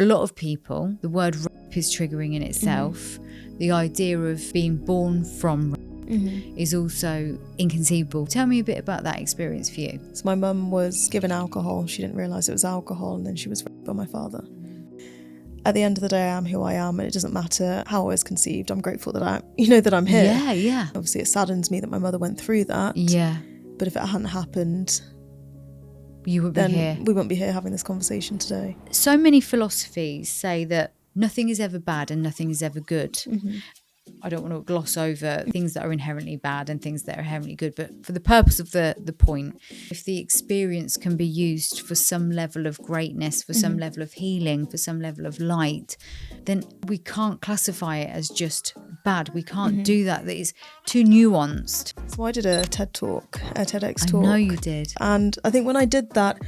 a lot of people, the word rape is triggering in itself. The idea of being born from rape is also inconceivable. Tell me a bit about that experience for you. So my mum was given alcohol. She didn't realise it was alcohol, and then she was raped by my father. At the end of the day, I am who I am, and it doesn't matter how I was conceived. I'm grateful that I'm here. Yeah. Obviously, it saddens me that my mother went through that. Yeah. But if it hadn't happened, you would be here. We wouldn't be here having this conversation today. So many philosophies say that nothing is ever bad and nothing is ever good. I don't want to gloss over things that are inherently bad and things that are inherently good, but for the purpose of the point, if the experience can be used for some level of greatness, for some level of healing, for some level of light, then we can't classify it as just bad. We can't do that. That is too nuanced. So I did a TED talk, a TEDx talk. I know you did. And I think when I did that,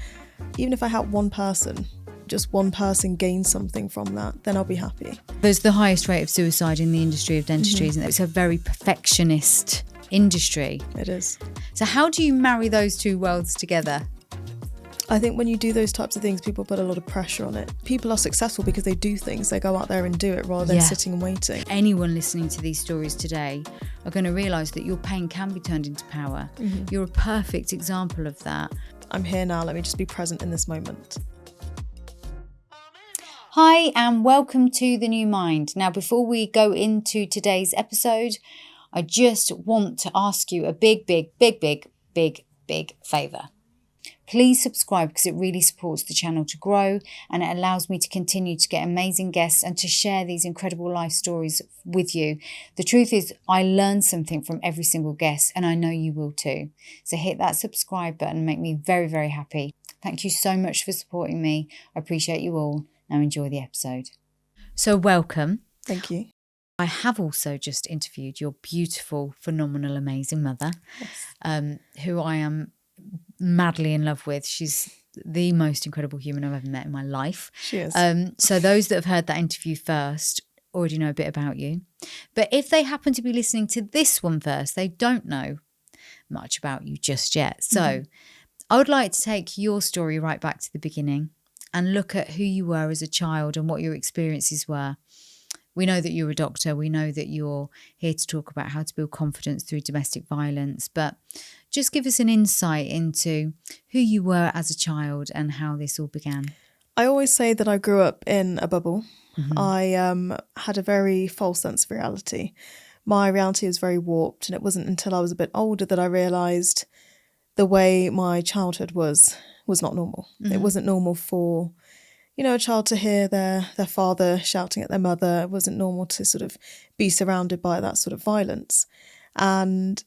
even if I help one person, just one person gain something from that, then I'll be happy. There's the highest rate of suicide in the industry of dentistry, isn't it? It's a very perfectionist industry. It is. So how do you marry those two worlds together? I think when you do those types of things, people put a lot of pressure on it. People are successful because they do things. They go out there and do it rather than sitting and waiting. Anyone listening to these stories today are going to realise that your pain can be turned into power. You're a perfect example of that. I'm here now. Let me just be present in this moment. Hi and welcome to The New Mind. Now, before we go into today's episode, I just want to ask you a big favour. Please subscribe because it really supports the channel to grow and it allows me to continue to get amazing guests and to share these incredible life stories with you. The truth is, I learn something from every single guest and I know you will too. So hit that subscribe button and make me very, very happy. Thank you so much for supporting me. I appreciate you all. Now enjoy the episode. So welcome. Thank you. I have also just interviewed your beautiful, phenomenal, amazing mother, who I am madly in love with. She's the most incredible human I've ever met in my life. She is. So those that have heard that interview first already know a bit about you. But if they happen to be listening to this one first, they don't know much about you just yet. So I would like to take your story right back to the beginning and look at who you were as a child and what your experiences were. We know that you're a doctor. We know that you're here to talk about how to build confidence through domestic violence. But just give us an insight into who you were as a child and how this all began. I always say that I grew up in a bubble. I had a very false sense of reality. My reality was very warped, and it wasn't until I was a bit older that I realised the way my childhood was not normal. It wasn't normal for, a child to hear their father shouting at their mother. It wasn't normal to sort of be surrounded by that sort of violence. And,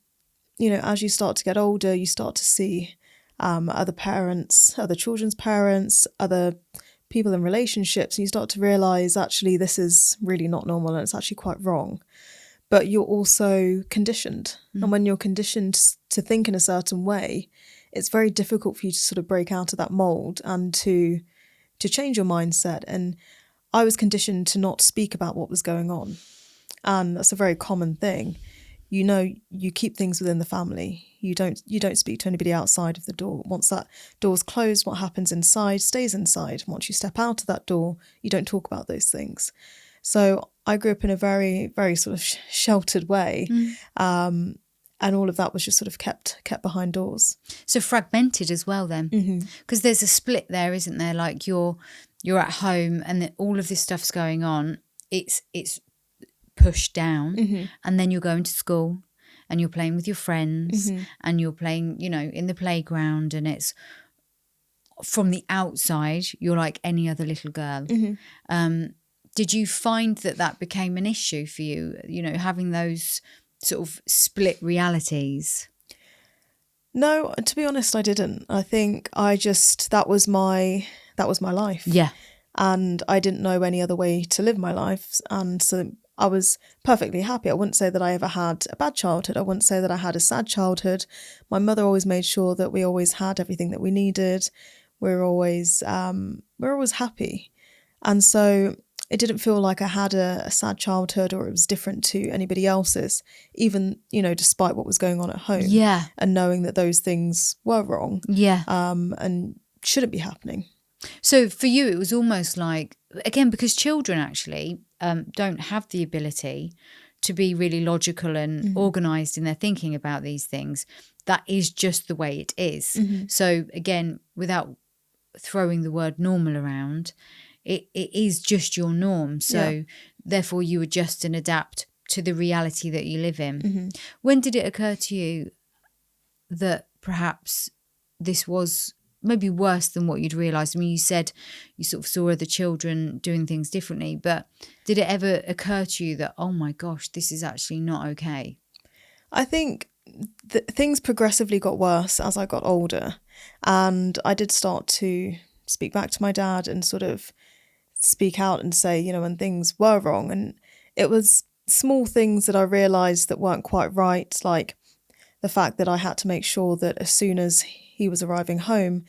as you start to get older, you start to see other parents, other children's parents, other people in relationships, and you start to realise actually this is really not normal and it's actually quite wrong. But you're also conditioned. And when you're conditioned to think in a certain way, it's very difficult for you to sort of break out of that mould and to change your mindset. And I was conditioned to not speak about what was going on. And that's a very common thing. You keep things within the family. You don't speak to anybody outside of the door. Once that door's closed, what happens inside stays inside. Once you step out of that door, you don't talk about those things. So I grew up in a very, very sort of sheltered way. And all of that was just sort of kept behind doors. So fragmented as well then. Because there's a split there, isn't there? Like you're at home and all of this stuff's going on. It's pushed down and then you're going to school and you're playing with your friends and you're playing, in the playground, and it's from the outside, you're like any other little girl. Did you find that became an issue for you, having those sort of split realities? No, to be honest, I didn't. I think that was my life. Yeah. And I didn't know any other way to live my life. And so I was perfectly happy. I wouldn't say that I ever had a bad childhood. I wouldn't say that I had a sad childhood. My mother always made sure that we always had everything that we needed. We're always happy. And so it didn't feel like I had a sad childhood or it was different to anybody else's, even, despite what was going on at home. Yeah. And knowing that those things were wrong. Yeah. And shouldn't be happening. So for you, it was almost like, again, because children actually don't have the ability to be really logical and organised in their thinking about these things. That is just the way it is. So again, without throwing the word normal around, it is just your norm. So therefore you adjust and adapt to the reality that you live in. When did it occur to you that perhaps this was maybe worse than what you'd realised? I mean, you said you sort of saw other children doing things differently, but did it ever occur to you that, oh my gosh, this is actually not okay? I think things progressively got worse as I got older, and I did start to speak back to my dad and sort of speak out and say, you know, when things were wrong. And it was small things that I realised that weren't quite right, like the fact that I had to make sure that as soon as he was arriving home,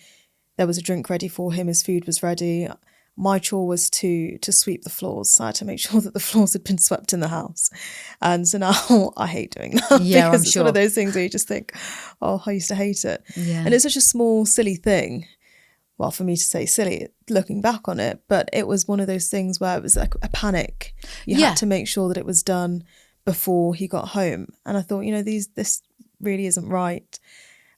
there was a drink ready for him, his food was ready. My chore was to sweep the floors. So I had to make sure that the floors had been swept in the house. And so now I hate doing that, Yeah, because I'm it's sure. one of those things where you just think, oh, I used to hate it. Yeah. And it's such a small, silly thing. Well, for me to say silly, looking back on it, but it was one of those things where it was like a panic. You had to make sure that it was done before he got home. And I thought, you know, this really isn't right.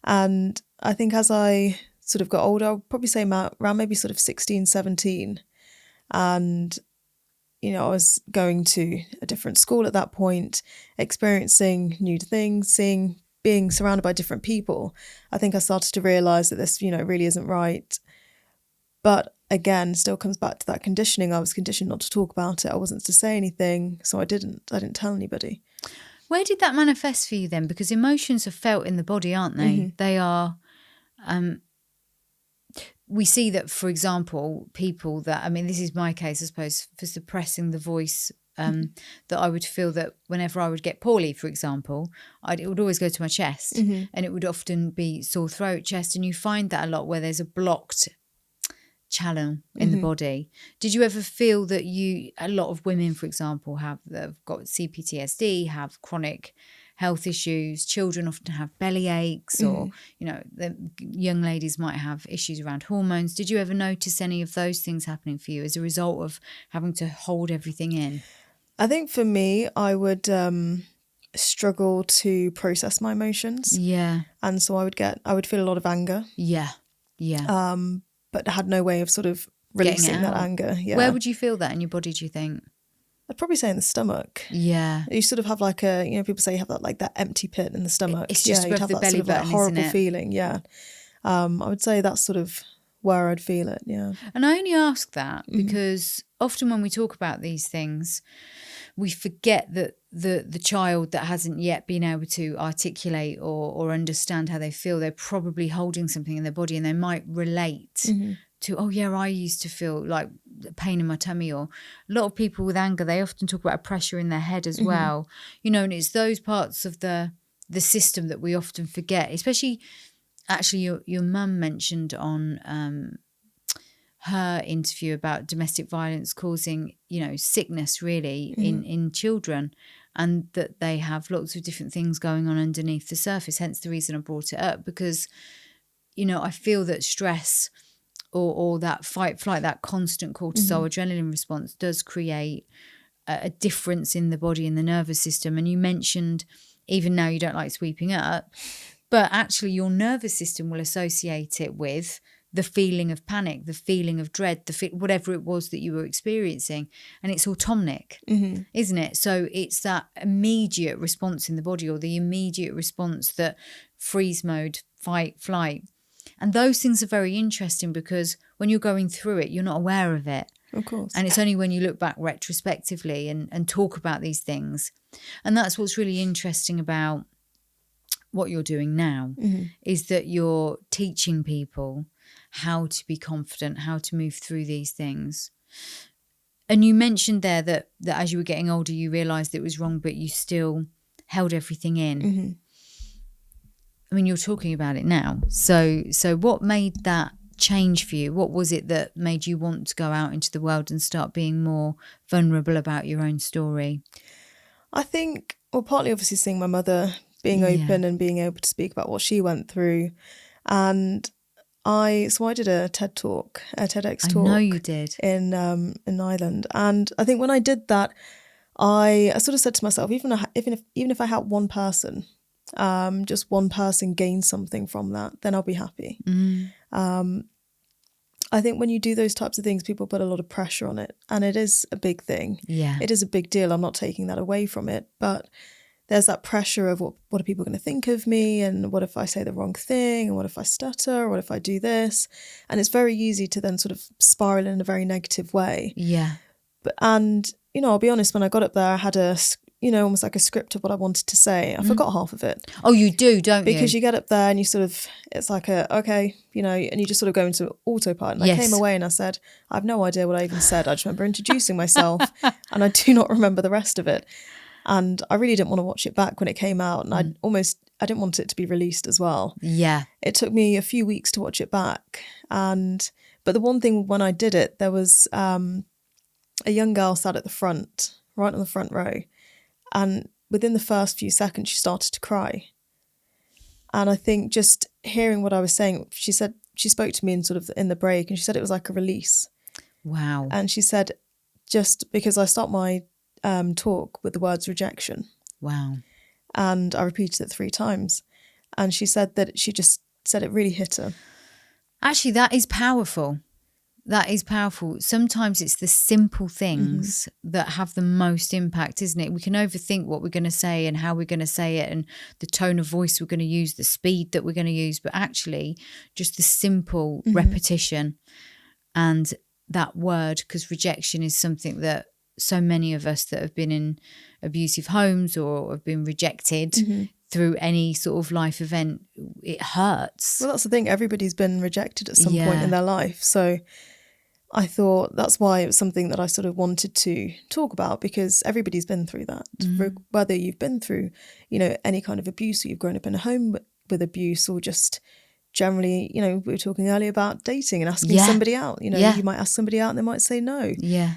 And I think as I sort of got older, I'll probably say around maybe sort of 16, 17. And, you know, I was going to a different school at that point, experiencing new things, being surrounded by different people. I think I started to realise that this, you know, really isn't right. But again, still comes back to that conditioning. I was conditioned not to talk about it. I wasn't to say anything, so I didn't tell anybody. Where did that manifest for you then? Because emotions are felt in the body, aren't they? They are, we see that, for example, people that, I mean, this is my case, I suppose, for suppressing the voice, that I would feel that whenever I would get poorly, for example, it would always go to my chest, and it would often be sore throat, chest. And you find that a lot where there's a blocked channel in the body. Did you ever feel that a lot of women, for example, have got CPTSD, have chronic health issues, children often have belly aches, or, you know, the young ladies might have issues around hormones. Did you ever notice any of those things happening for you as a result of having to hold everything in? I think for me, I would struggle to process my emotions. Yeah. And so I would feel a lot of anger. Yeah. Yeah. But had no way of sort of releasing that anger. Yeah. Where would you feel that in your body, do you think? I'd probably say in the stomach. Yeah. You sort of have like you know, people say you have that empty pit in the stomach. It's just you'd above have the that belly sort of like button, horrible isn't it? feeling. Yeah. I would say that's sort of where I'd feel it. Yeah. And I only ask that because often when we talk about these things, we forget that the child that hasn't yet been able to articulate or understand how they feel, they're probably holding something in their body, and they might relate to, oh yeah, I used to feel like pain in my tummy. Or a lot of people with anger, they often talk about a pressure in their head as well, you know, and it's those parts of the system that we often forget. Especially, actually, your mum mentioned on her interview about domestic violence causing, you know, sickness really in children, and that they have lots of different things going on underneath the surface. Hence the reason I brought it up, because, you know, I feel that stress or that fight flight, that constant cortisol adrenaline response does create a difference in the body and the nervous system. And you mentioned even now you don't like sweeping up, but actually your nervous system will associate it with the feeling of panic, the feeling of dread, whatever it was that you were experiencing. And it's autonomic, isn't it? So it's that immediate response in the body, or the immediate response that freeze mode, fight, flight. And those things are very interesting because when you're going through it, you're not aware of it. Of course. And it's only when you look back retrospectively and talk about these things. And that's what's really interesting about what you're doing now, is that you're teaching people how to be confident, how to move through these things. And you mentioned there that as you were getting older, you realised it was wrong, but you still held everything in. I mean, you're talking about it now. So what made that change for you? What was it that made you want to go out into the world and start being more vulnerable about your own story? I think, well, partly obviously seeing my mother being open and being able to speak about what she went through. And I did a TED talk, a TEDx talk. I know you did. In Ireland. And I think when I did that, I sort of said to myself, even if I help one person, just one person gain something from that, then I'll be happy. I think when you do those types of things, people put a lot of pressure on it, and it is a big thing. Yeah. It is a big deal. I'm not taking that away from it, but there's that pressure of what are people going to think of me, and what if I say the wrong thing, and what if I stutter, or what if I do this? And it's very easy to then sort of spiral in a very negative way. Yeah. And, I'll be honest, when I got up there, I had almost like a script of what I wanted to say. I forgot half of it. Oh, you do, don't you? Because you get up there and you sort of, it's like and you just sort of go into autopilot. And Yes. I came away and I said, I have no idea what I even said. I just remember introducing myself and I do not remember the rest of it. And I really didn't want to watch it back when it came out. And I didn't want it to be released as well. Yeah. It took me a few weeks to watch it back. But the one thing when I did it, there was a young girl sat at the front, right on the front row. And within the first few seconds, she started to cry. And I think just hearing what I was saying, she spoke to me in the break, and she said it was like a release. Wow. And she said, just because I start my talk with the words rejection. Wow. And I repeated it 3 times. And she said that she just said it really hit her. Actually, that is powerful. That is powerful. Sometimes it's the simple things that have the most impact, isn't it? We can overthink what we're going to say and how we're going to say it and the tone of voice we're going to use, the speed that we're going to use, but actually just the simple repetition and that word, because rejection is something that so many of us that have been in abusive homes or have been rejected through any sort of life event, it hurts. Well, that's the thing. Everybody's been rejected at some point in their life. So I thought that's why it was something that I sort of wanted to talk about, because everybody's been through that. Whether you've been through, any kind of abuse, or you've grown up in a home with abuse, or just generally, we were talking earlier about dating and asking somebody out. You might ask somebody out and they might say no. Yeah.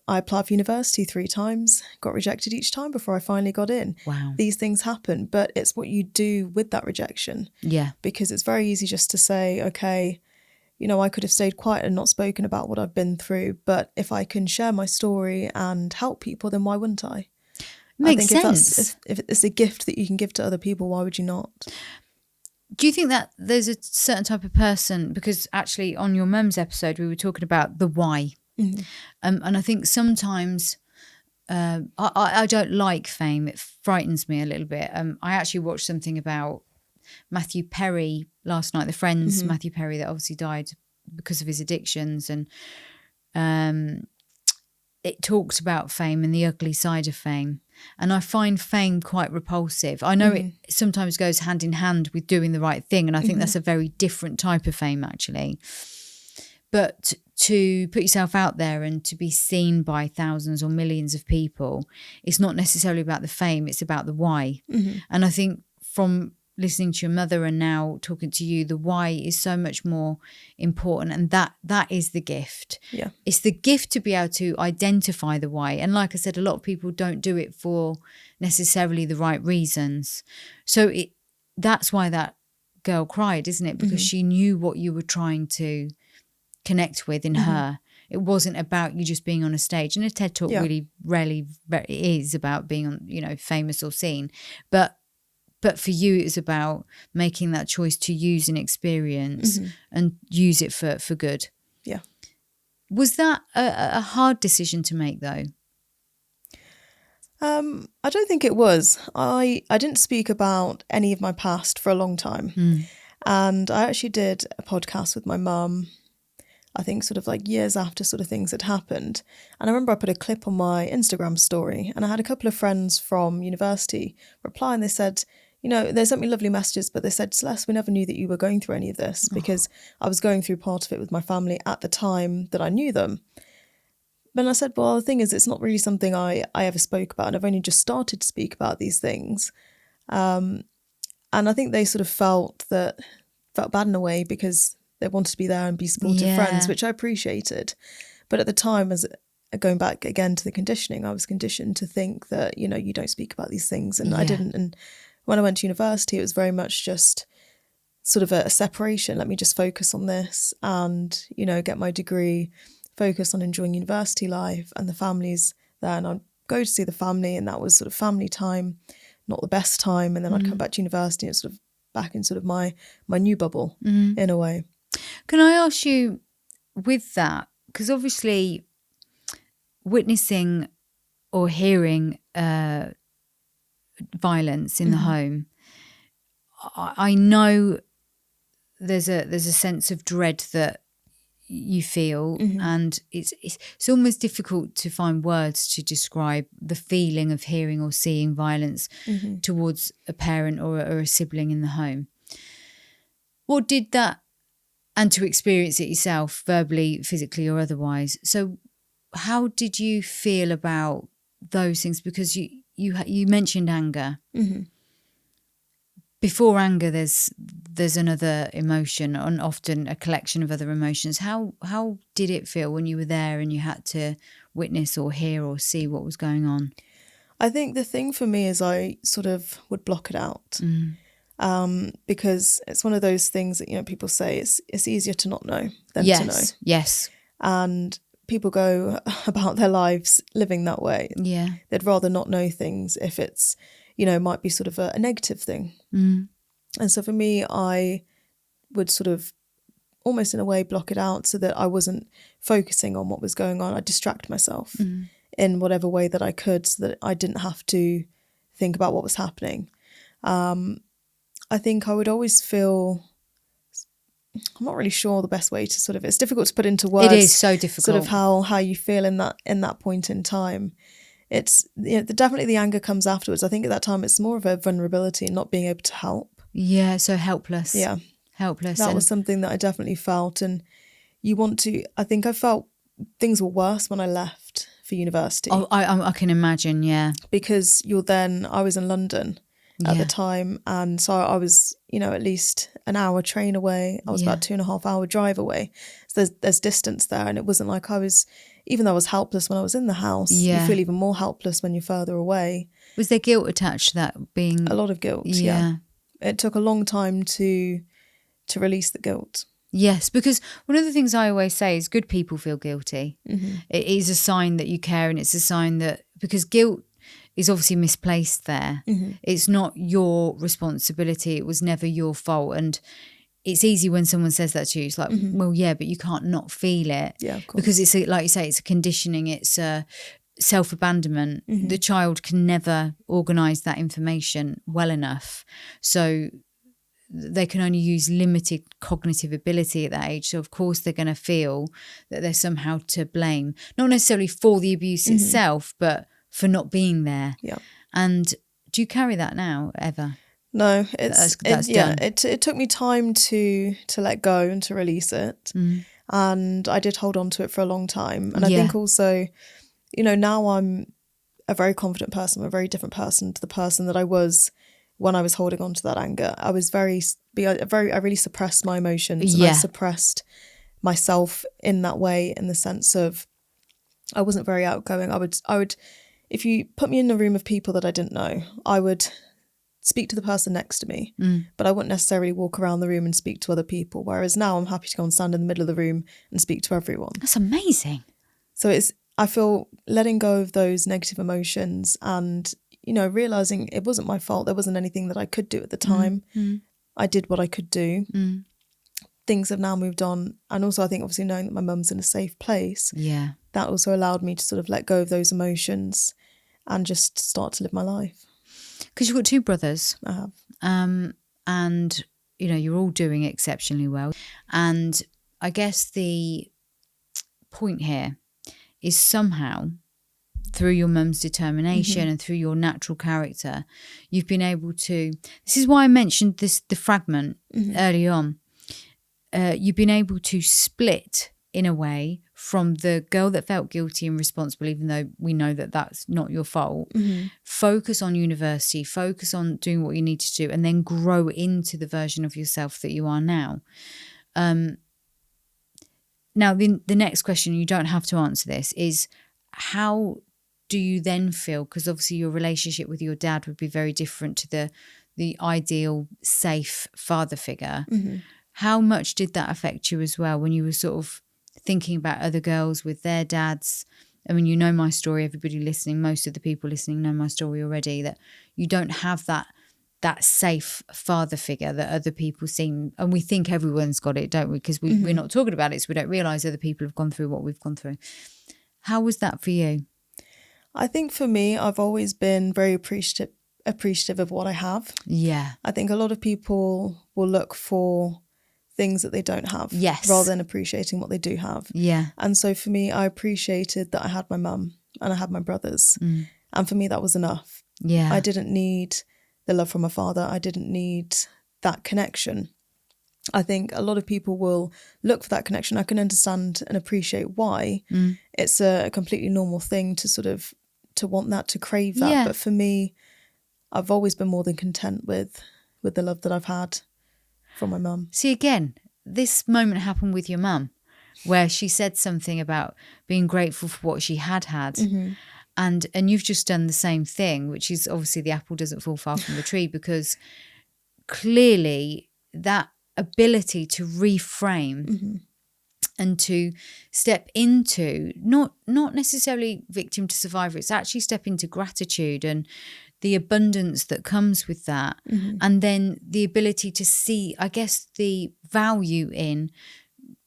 I applied for university 3 times, got rejected each time before I finally got in. Wow. These things happen, but it's what you do with that rejection. Yeah. Because it's very easy just to say, okay, I could have stayed quiet and not spoken about what I've been through, but if I can share my story and help people, then why wouldn't I? Makes sense. If it's a gift that you can give to other people, why would you not? Do you think that there's a certain type of person, because actually on your mum's episode, we were talking about the why. And I think sometimes I don't like fame. It frightens me a little bit. I actually watched something about Matthew Perry last night, the Friends Matthew Perry that obviously died because of his addictions, and it talks about fame and the ugly side of fame. And I find fame quite repulsive. I know it sometimes goes hand in hand with doing the right thing, and I think that's a very different type of fame actually. But to put yourself out there and to be seen by thousands or millions of people, it's not necessarily about the fame, it's about the why. And I think from listening to your mother and now talking to you, the why is so much more important, and that is the gift. Yeah. It's the gift to be able to identify the why. And like I said, a lot of people don't do it for necessarily the right reasons. So that's why that girl cried, isn't it? Because she knew what you were trying to connect with in her. It wasn't about you just being on a stage, and a TED talk really rarely is about being on, famous or seen, but for you it was about making that choice to use an experience and use it for good. Yeah. Was that a hard decision to make though? I don't think it was. I didn't speak about any of my past for a long time, and I actually did a podcast with my mum, I think sort of like years after sort of things had happened. And I remember I put a clip on my Instagram story, and I had a couple of friends from university reply, and they said, they sent me lovely messages, but they said, Celeste, we never knew that you were going through any of this, because I was going through part of it with my family at the time that I knew them. But I said, well, the thing is, it's not really something I ever spoke about, and I've only just started to speak about these things. And I think they sort of felt bad in a way, because they wanted to be there and be supportive friends, which I appreciated. But at the time, as going back again to the conditioning, I was conditioned to think that, you don't speak about these things. And I didn't. And when I went to university, it was very much just sort of a separation. Let me just focus on this and, get my degree, focus on enjoying university life and the family's there. And I'd go to see the family, and that was sort of family time, not the best time. And then I'd come back to university and sort of back in sort of my new bubble in a way. Can I ask you with that, because obviously witnessing or hearing violence in the home, I know there's a sense of dread that you feel, and it's almost difficult to find words to describe the feeling of hearing or seeing violence towards a parent or a sibling in the home. What did that, and to experience it yourself, verbally, physically or otherwise. So how did you feel about those things? Because you mentioned anger. Before anger, there's another emotion, and often a collection of other emotions. How did it feel when you were there and you had to witness or hear or see what was going on? I think the thing for me is I sort of would block it out, because it's one of those things that people say it's easier to not know than to know. Yes. And people go about their lives living that way. Yeah. They'd rather not know things if it's, might be sort of a negative thing. And so for me, I would sort of almost in a way block it out so that I wasn't focusing on what was going on. I'd distract myself in whatever way that I could so that I didn't have to think about what was happening. I think I would always feel, I'm not really sure the best way to sort of, it's difficult to put into words. It is so difficult. Sort of how you feel in that point in time. It's definitely the anger comes afterwards. I think at that time it's more of a vulnerability and not being able to help. Yeah, so helpless. Yeah. Helpless. That was something that I definitely felt. And I think I felt things were worse when I left for university. Oh, I can imagine, yeah. Because I was in London at the time. And so I was, at least an hour train away. I was about 2.5 hour drive away. So there's distance there. And it wasn't like even though I was helpless when I was in the house, you feel even more helpless when you're further away. Was there guilt attached to that being? A lot of guilt, yeah. It took a long time to release the guilt. Yes, because one of the things I always say is good people feel guilty. It is a sign that you care, and it's a sign that, because guilt is obviously misplaced there. It's not your responsibility. It was never your fault. And it's easy when someone says that to you. It's like, well, yeah, but you can't not feel it. Yeah, of course. Because it's like you say, it's a conditioning. It's a self-abandonment. The child can never organise that information well enough. So they can only use limited cognitive ability at that age. So of course they're going to feel that they're somehow to blame, not necessarily for the abuse itself, but for not being there. Yeah. And do you carry that now ever? No, that's done. Done. It took me time to let go and to release it. And I did hold on to it for a long time. And I think also, now I'm a very confident person. I'm a very different person to the person that I was when I was holding on to that anger. I was I really suppressed my emotions. And I suppressed myself in that way, in the sense of I wasn't very outgoing. I would, if you put me in a room of people that I didn't know, I would speak to the person next to me, but I wouldn't necessarily walk around the room and speak to other people. Whereas now I'm happy to go and stand in the middle of the room and speak to everyone. That's amazing. So I feel letting go of those negative emotions and, realising it wasn't my fault. There wasn't anything that I could do at the time. I did what I could do. Things have now moved on. And also I think obviously knowing that my mum's in a safe place, that also allowed me to sort of let go of those emotions and just start to live my life. Because you've got 2 brothers. I have. And, you're all doing exceptionally well. And I guess the point here is somehow through your mum's determination and through your natural character, you've been able to, this is why I mentioned the fragment early on. You've been able to split in a way from the girl that felt guilty and responsible, even though we know that that's not your fault. Focus on university, focus on doing what you need to do, and then grow into the version of yourself that you are now. Now, the next question, you don't have to answer this, is how do you then feel? Because obviously your relationship with your dad would be very different to the ideal safe father figure. How much did that affect you as well when you were sort of thinking about other girls with their dads? I mean, you know my story, everybody listening, most of the people listening know my story already, that you don't have that safe father figure that other people seem, and we think everyone's got it, don't we? Because we're not talking about it, so we don't realise other people have gone through what we've gone through. How was that for you? I think for me, I've always been very appreciative of what I have. Yeah. I think a lot of people will look for things that they don't have, yes, rather than appreciating what they do have. Yeah. And so for me, I appreciated that I had my mum and I had my brothers. And for me, that was enough. Yeah. I didn't need the love from my father. I didn't need that connection. I think a lot of people will look for that connection. I can understand and appreciate why. It's a completely normal thing to sort of to want that, to crave that. Yeah. But for me, I've always been more than content with the love that I've had from my mum. See, again, this moment happened with your mum, where she said something about being grateful for what she had. And you've just done the same thing, which is obviously the apple doesn't fall far from the tree, because clearly that ability to reframe and to step into not necessarily victim to survivor, it's actually step into gratitude and the abundance that comes with that. And then the ability to see, I guess, the value in,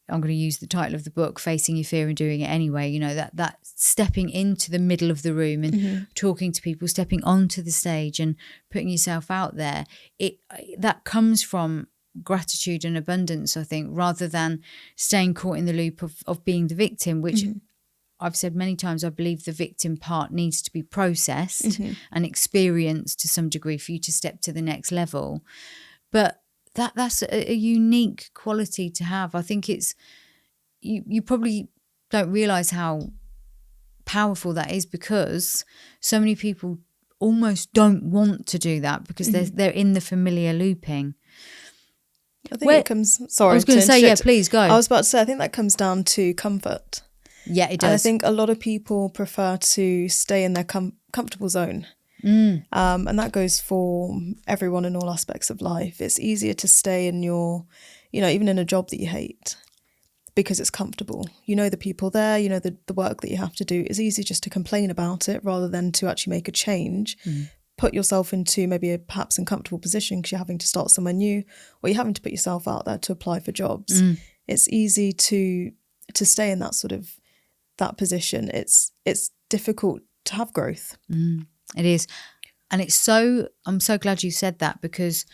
I'm going to use the title of the book, Facing Your Fear and Doing It Anyway, you know, that stepping into the middle of the room and talking to people, stepping onto the stage and putting yourself out there, that comes from gratitude and abundance, I think, rather than staying caught in the loop of being the victim, which I've said many times, I believe the victim part needs to be processed and experienced to some degree for you to step to the next level. But that's a unique quality to have. I think it's, you probably don't realise how powerful that is, because so many people almost don't want to do that because they're in the familiar looping. I think it comes, sorry, I was going to say, yeah, please go. I was about to say, I think that comes down to comfort. Yeah, it does. And I think a lot of people prefer to stay in their comfortable zone. And that goes for everyone in all aspects of life. It's easier to stay in your, you know, even in a job that you hate, because it's comfortable. You know the people there, you know the work that you have to do. It's easy just to complain about it rather than to actually make a change. Put yourself into maybe a perhaps uncomfortable position because you're having to start somewhere new, or you're having to put yourself out there to apply for jobs. It's easy to stay in that sort of that position. It's difficult to have growth. It is. And I'm so glad you said that, because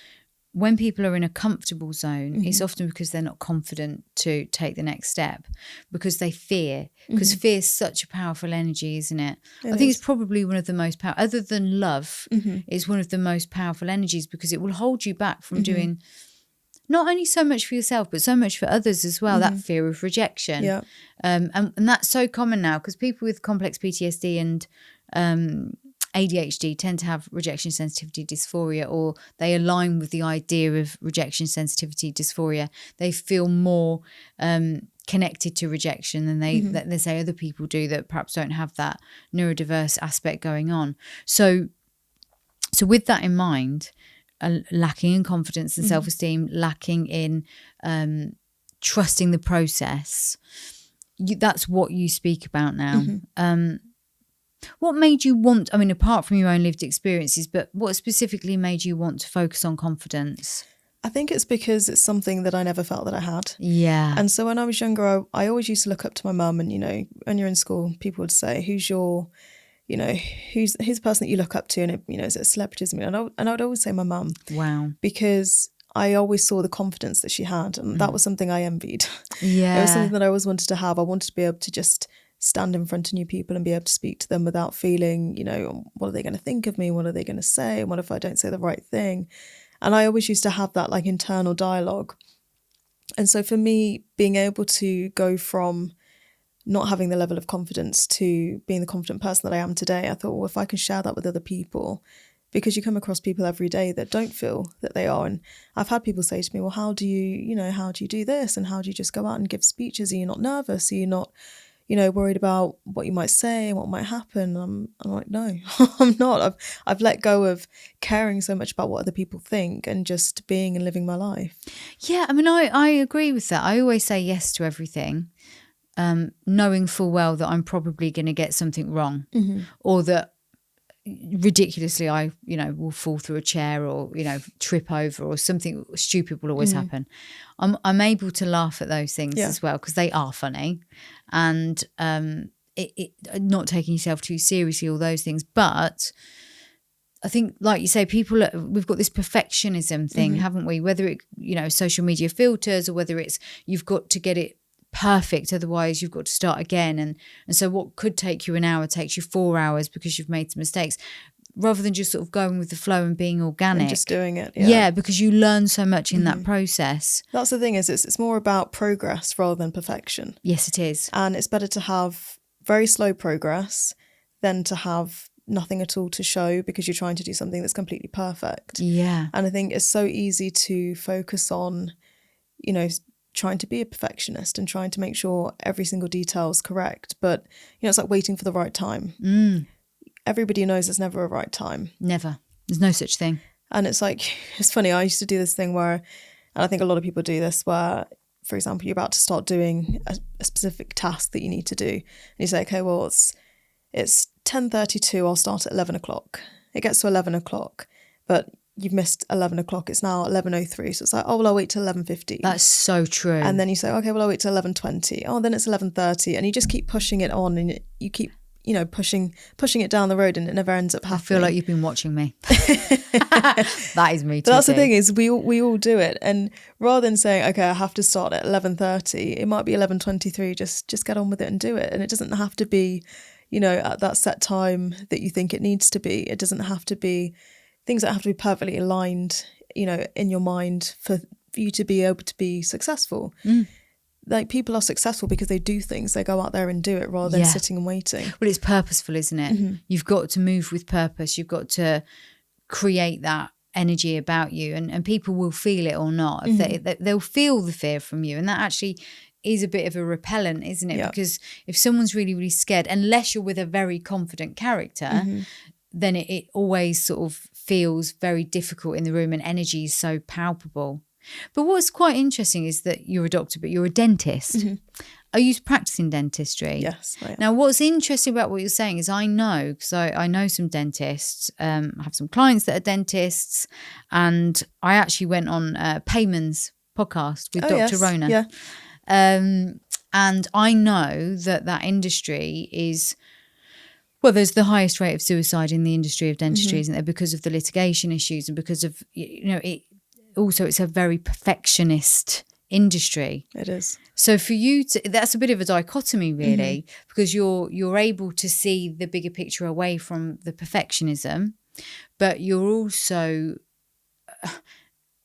when people are in a comfortable zone, it's often because they're not confident to take the next step, because they fear, because fear is such a powerful energy, isn't it? I think it's probably one of the most powerful, other than love, it's one of the most powerful energies, because it will hold you back from doing not only so much for yourself, but so much for others as well, that fear of rejection. Yeah. And that's so common now, because people with complex PTSD and ADHD tend to have rejection sensitivity dysphoria, or they align with the idea of rejection sensitivity dysphoria. They feel more connected to rejection than they say other people do that perhaps don't have that neurodiverse aspect going on. So with that in mind, lacking in confidence and self-esteem, lacking in trusting the process, that's what you speak about now. What made you want, I mean, apart from your own lived experiences, but what specifically made you want to focus on confidence? I think it's because it's something that I never felt that I had. Yeah. And so when I was younger, I always used to look up to my mum, and, you know, when you're in school, people would say, who's your, you know, who's the person that you look up to? And, it, you know, is it a celebrity? And I would always say my mum. Wow. Because I always saw the confidence that she had, and that was something I envied. Yeah. It was something that I always wanted to have. I wanted to be able to just stand in front of new people and be able to speak to them without feeling, you know, what are they going to think of me? What are they going to say? What if I don't say the right thing? And I always used to have that like internal dialogue. And so for me, being able to go from not having the level of confidence to being the confident person that I am today, I thought, well, if I can share that with other people, because you come across people every day that don't feel that they are. And I've had people say to me, well, how do you do this? And how do you just go out and give speeches? Are you not nervous? Are you not, worried about what you might say and what might happen. I'm like, no, I'm not. I've let go of caring so much about what other people think and just being and living my life. Yeah, I mean, I agree with that. I always say yes to everything, knowing full well that I'm probably going to get something wrong, or that ridiculously I will fall through a chair, or trip over, or something stupid will always happen. I'm able to laugh at those things as well, because they are funny, and not taking yourself too seriously, all those things. But I think, like you say, we've got this perfectionism thing, haven't we? Whether it social media filters, or whether it's you've got to get it perfect, otherwise you've got to start again, and so what could take you an hour takes you 4 hours because you've made some mistakes, rather than just sort of going with the flow and being organic and just doing it. Because you learn so much in that process. That's the thing, is it's more about progress rather than perfection. Yes, it is. And it's better to have very slow progress than to have nothing at all to show because you're trying to do something that's completely perfect. Yeah. And I think it's so easy to focus on trying to be a perfectionist and trying to make sure every single detail is correct. But, it's like waiting for the right time. Everybody knows there's never a right time. Never. There's no such thing. And it's like, it's funny, I used to do this thing where, and I think a lot of people do this, where, for example, you're about to start doing a specific task that you need to do. And you say, okay, well, it's 10:32, I'll start at 11 o'clock. It gets to 11 o'clock, but you've missed 11 o'clock. It's now 11:03. So it's like, oh, well, I'll wait till 11:50. That's so true. And then you say, okay, well, I'll wait till 11:20. Oh, then it's 11:30. And you just keep pushing it on, and you keep, pushing it down the road, and it never ends up happening. I feel like you've been watching me. That is me too. But that's the thing, is we all do it. And rather than saying, okay, I have to start at 11:30, it might be 11:23. Just get on with it and do it. And it doesn't have to be, at that set time that you think it needs to be. It doesn't have to be, things that have to be perfectly aligned, in your mind for you to be able to be successful. Like, people are successful because they do things. They go out there and do it rather than sitting and waiting. Well, it's purposeful, isn't it? You've got to move with purpose. You've got to create that energy about you, and people will feel it or not. They'll feel the fear from you, and that actually is a bit of a repellent, isn't it? Because if someone's really, really scared, unless you're with a very confident character, then it always sort of feels very difficult in the room, and energy is so palpable. But what's quite interesting is that you're a doctor, but you're a dentist. Are you practicing dentistry? Yes, I am. Now, what's interesting about what you're saying is I know, because I know some dentists, I have some clients that are dentists, and I actually went on Payman's podcast with Dr. Rona. Yeah. And I know that industry is, well, there's the highest rate of suicide in the industry of dentistry, isn't there? Because of the litigation issues, and because of, it's a very perfectionist industry. It is. So for you that's a bit of a dichotomy, really, because you're able to see the bigger picture away from the perfectionism, but you're also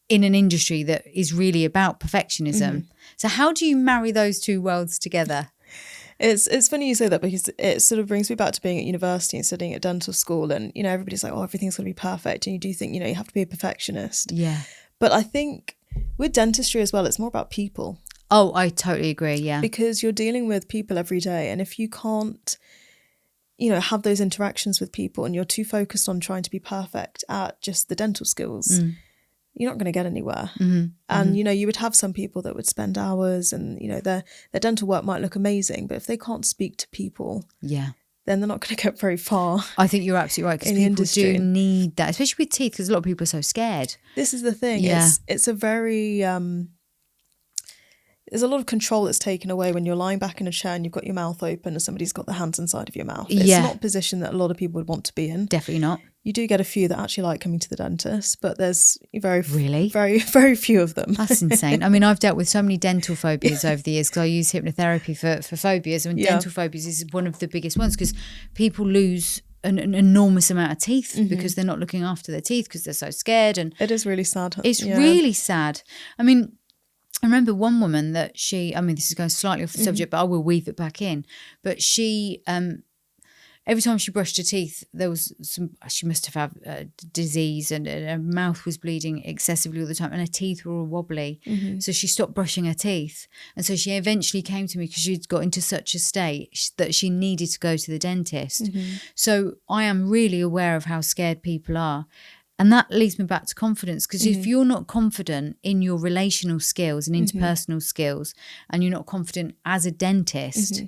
in an industry that is really about perfectionism. So how do you marry those two worlds together? It's funny you say that, because it sort of brings me back to being at university and studying at dental school, and everybody's like, oh, everything's going to be perfect, and you do think you have to be a perfectionist. Yeah. But I think with dentistry as well, it's more about people. Oh, I totally agree. Yeah. Because you're dealing with people every day, and if you can't have those interactions with people, and you're too focused on trying to be perfect at just the dental skills, you're not going to get anywhere. And you would have some people that would spend hours, and their dental work might look amazing, but if they can't speak to people, then they're not going to get very far. I think you're absolutely right, because people do need that, especially with teeth, because a lot of people are so scared. This is the thing. It's a very there's a lot of control that's taken away when you're lying back in a chair and you've got your mouth open and somebody's got their hands inside of your mouth. It's not a position that a lot of people would want to be in. Definitely not. You do get a few that actually like coming to the dentist, but there's very few of them. That's insane. I mean, I've dealt with so many dental phobias over the years, because I use hypnotherapy for phobias, and dental phobias is one of the biggest ones, because people lose an enormous amount of teeth because they're not looking after their teeth because they're so scared. And it is really sad. It's really sad. I mean, I remember one woman that this is going slightly off the subject, but I will weave it back in. But she every time she brushed her teeth, there was she must have had a disease, and her mouth was bleeding excessively all the time, and her teeth were all wobbly. So she stopped brushing her teeth. And so she eventually came to me because she'd got into such a state that she needed to go to the dentist. So I am really aware of how scared people are. And that leads me back to confidence, because if you're not confident in your relational skills and interpersonal skills, and you're not confident as a dentist,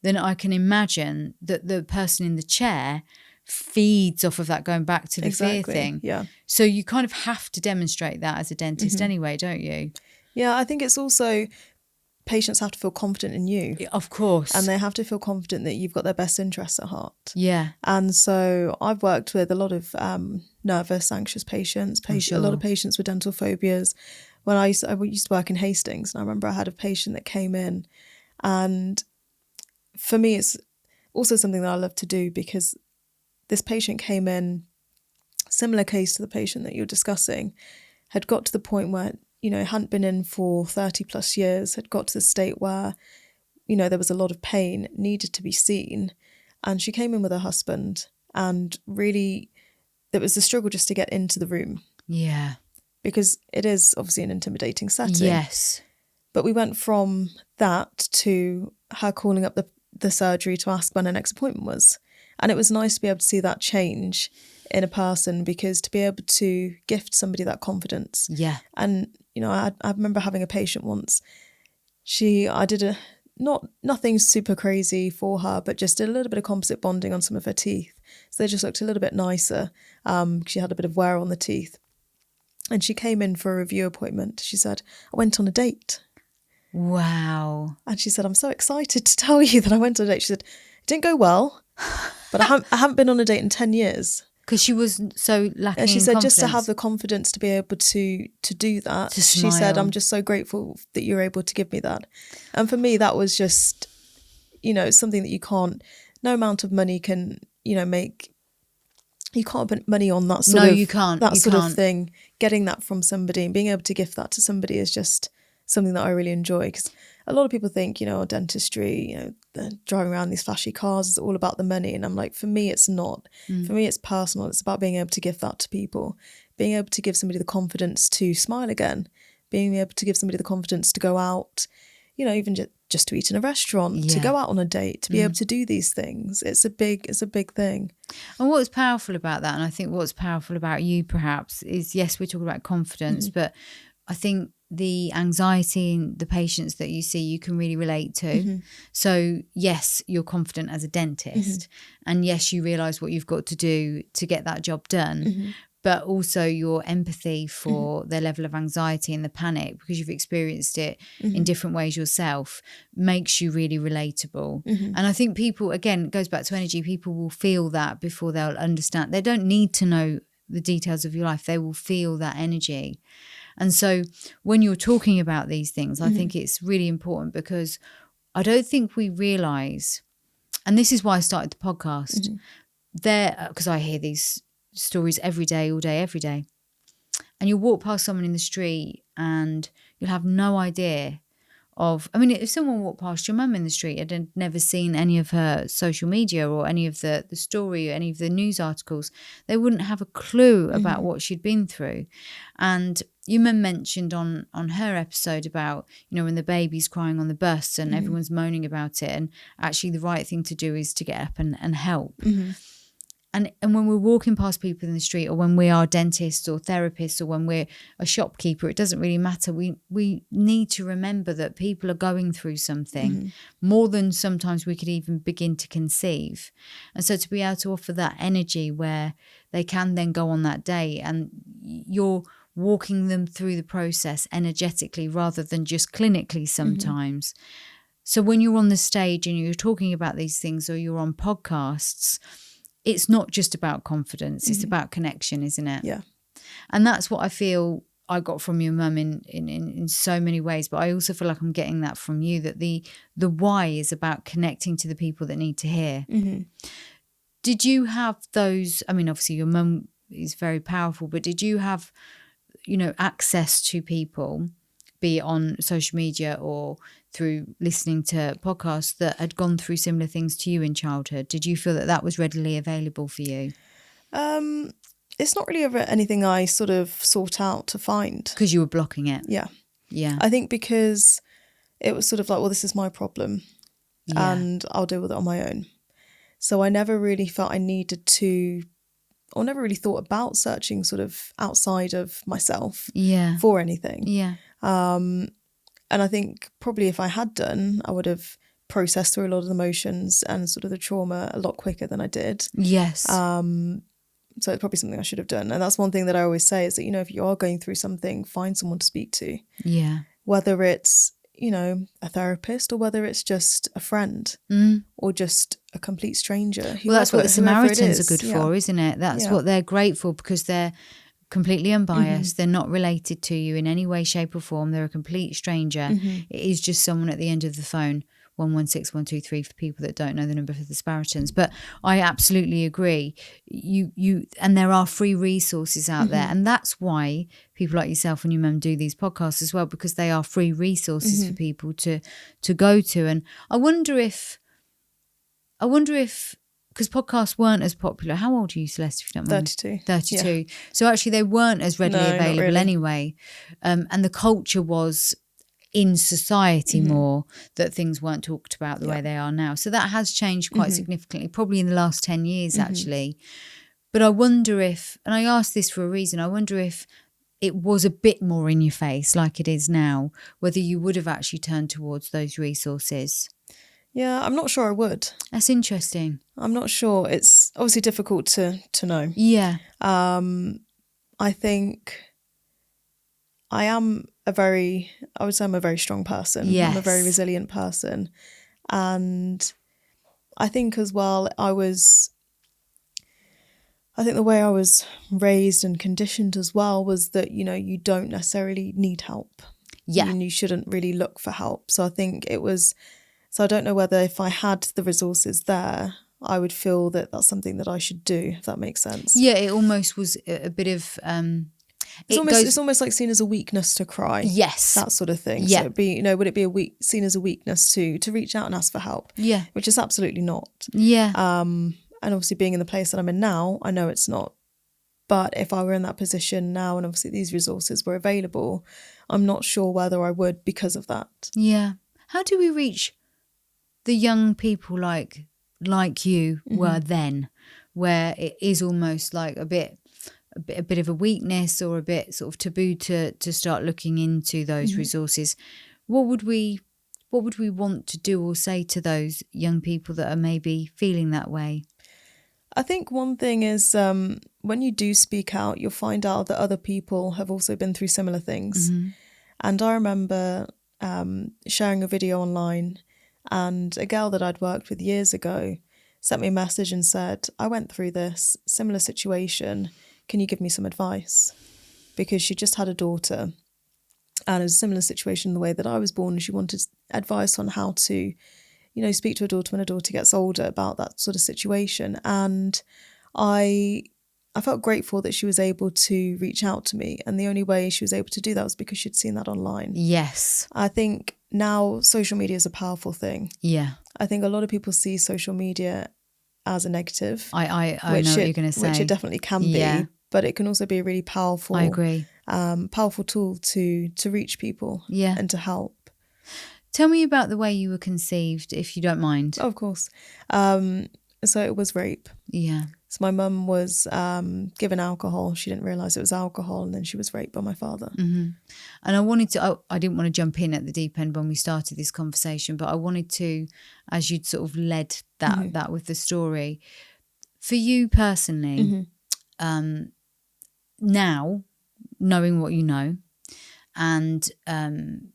then I can imagine that the person in the chair feeds off of that, going back to the fear thing. Yeah. So you kind of have to demonstrate that as a dentist anyway, don't you? Yeah, I think it's also patients have to feel confident in you. Of course. And they have to feel confident that you've got their best interests at heart. Yeah. And so I've worked with a lot of nervous, anxious patients, a lot of patients with dental phobias. When I used to work in Hastings, and I remember I had a patient that came in, and for me it's also something that I love to do, because this patient came in, similar case to the patient that you're discussing, had got to the point where, hadn't been in for 30 plus years, had got to the state where, there was a lot of pain, needed to be seen. And she came in with her husband, and really there was a struggle just to get into the room. Yeah. Because it is obviously an intimidating setting. Yes. But we went from that to her calling up the surgery to ask when her next appointment was. And it was nice to be able to see that change in a person, because to be able to gift somebody that confidence. Yeah. And, I remember having a patient once. I did nothing super crazy for her, but just did a little bit of composite bonding on some of her teeth. So they just looked a little bit nicer. She had a bit of wear on the teeth. And she came in for a review appointment. She said, I went on a date. Wow. And she said, I'm so excited to tell you that I went on a date. She said, it didn't go well, but I haven't been on a date in 10 years. Because she was so lacking in And she said, confidence. just to have the confidence to be able to do that. To smile. She said, I'm just so grateful that you're able to give me that. And for me, that was just, something that no amount of money can, make. You can't put money on that sort of. No, you can't. That sort of thing. Getting that from somebody and being able to gift that to somebody is just something that I really enjoy. Because a lot of people think, dentistry, they're driving around these flashy cars, is all about the money. And I'm like, for me, it's not. For me, it's personal. It's about being able to give that to people, being able to give somebody the confidence to smile again, being able to give somebody the confidence to go out, even just to eat in a restaurant, to go out on a date, to be able to do these things. It's a big thing. And what's powerful about that, and I think what's powerful about you perhaps, is, yes, we're talking about confidence, but I think the anxiety in the patients that you see, you can really relate to. So yes, you're confident as a dentist, and yes, you realise what you've got to do to get that job done. But also your empathy for their level of anxiety and the panic, because you've experienced it in different ways yourself, makes you really relatable. And I think people, again, it goes back to energy, people will feel that before they'll understand. They don't need to know the details of your life. They will feel that energy. And so when you're talking about these things, I think it's really important, because I don't think we realise, and this is why I started the podcast, because I hear these stories every day, all day, every day. And you'll walk past someone in the street and you'll have no idea if someone walked past your mum in the street and had never seen any of her social media or any of the story or any of the news articles, they wouldn't have a clue about what she'd been through. And your mum mentioned on her episode about, when the baby's crying on the bus and everyone's moaning about it, and actually the right thing to do is to get up and help. And when we're walking past people in the street, or when we are dentists or therapists, or when we're a shopkeeper, it doesn't really matter. We need to remember that people are going through something more than sometimes we could even begin to conceive. And so to be able to offer that energy where they can then go on that day, and you're walking them through the process energetically rather than just clinically sometimes. So when you're on the stage and you're talking about these things, or you're on podcasts, it's not just about confidence, it's about connection, isn't it? Yeah. And that's what I feel I got from your mum in so many ways, but I also feel like I'm getting that from you, that the why is about connecting to the people that need to hear. Did you have those, obviously your mum is very powerful, but did you have, access to people be it on social media or through listening to podcasts, that had gone through similar things to you in childhood? Did you feel that that was readily available for you? It's not really ever anything I sort of sought out to find. Because you were blocking it. Yeah. Yeah. I think because it was sort of like, well, this is my problem and I'll deal with it on my own. So I never really felt I needed to, or never really thought about searching sort of outside of myself for anything. Yeah. And I think probably if I had done, I would have processed through a lot of the emotions and sort of the trauma a lot quicker than I did. Yes. So it's probably something I should have done. And that's one thing that I always say is that, you know, if you are going through something, find someone to speak to. Yeah. Whether it's, you know, a therapist or whether it's just a friend or just a complete stranger. Well, that's what the Samaritans are good for, isn't it? That's what they're great for, because they're completely unbiased. They're not related to you in any way, shape or form. They're a complete stranger. It is just someone at the end of the phone. 116123 for people that don't know the number for the Samaritans. But I absolutely agree. You and there are free resources out there, and that's why people like yourself and your mum do these podcasts as well, because they are free resources for people to go to. And I wonder if because podcasts weren't as popular. How old are you, Celeste, if you don't mind? 32. Yeah. So actually they weren't as readily available anyway. And the culture was in society more that things weren't talked about the way they are now. So that has changed quite significantly, probably in the last 10 years actually. But I wonder if, and I ask this for a reason, I wonder if it was a bit more in your face like it is now, whether you would have actually turned towards those resources. Yeah, I'm not sure I would. That's interesting. I'm not sure. It's obviously difficult to know. Yeah. I think I would say I'm a very strong person. Yes. I'm a very resilient person. And I think as well, I think the way I was raised and conditioned as well was that, you know, you don't necessarily need help. Yeah. And you shouldn't really look for help. So I think so I don't know whether if I had the resources there, I would feel that that's something that I should do, if that makes sense. Yeah, it almost was a bit of... It's almost like seen as a weakness to cry. Yes. That sort of thing. Yeah. So it'd be, you know, would it be seen as a weakness to reach out and ask for help? Yeah. Which is absolutely not. Yeah. And obviously being in the place that I'm in now, I know it's not. But if I were in that position now and obviously these resources were available, I'm not sure whether I would because of that. Yeah. How do we reach the young people like you were then, where it is almost like a bit of a weakness or a bit sort of taboo to start looking into those resources? What would we want to do or say to those young people that are maybe feeling that way? I think one thing is when you do speak out, you'll find out that other people have also been through similar things. And I remember sharing a video online, and a girl that I'd worked with years ago sent me a message and said, I went through this similar situation. Can you give me some advice? Because she just had a daughter and it was a similar situation in the way that I was born, and she wanted advice on how to, you know, speak to her daughter when her daughter gets older about that sort of situation. And I felt grateful that she was able to reach out to me, and the only way she was able to do that was because she'd seen that online. Yes. I think now social media is a powerful thing. Yeah. I think a lot of people see social media as a negative. I know what you're going to say. Which it definitely can be, but it can also be a really powerful, I agree, powerful tool to reach people and to help. Tell me about the way you were conceived, if you don't mind. Oh, of course. So it was rape. Yeah. So my mum was given alcohol. She didn't realise it was alcohol, and then she was raped by my father. And I didn't want to jump in at the deep end when we started this conversation, but I wanted to, as you'd sort of led that with the story, for you personally, now, knowing what you know, and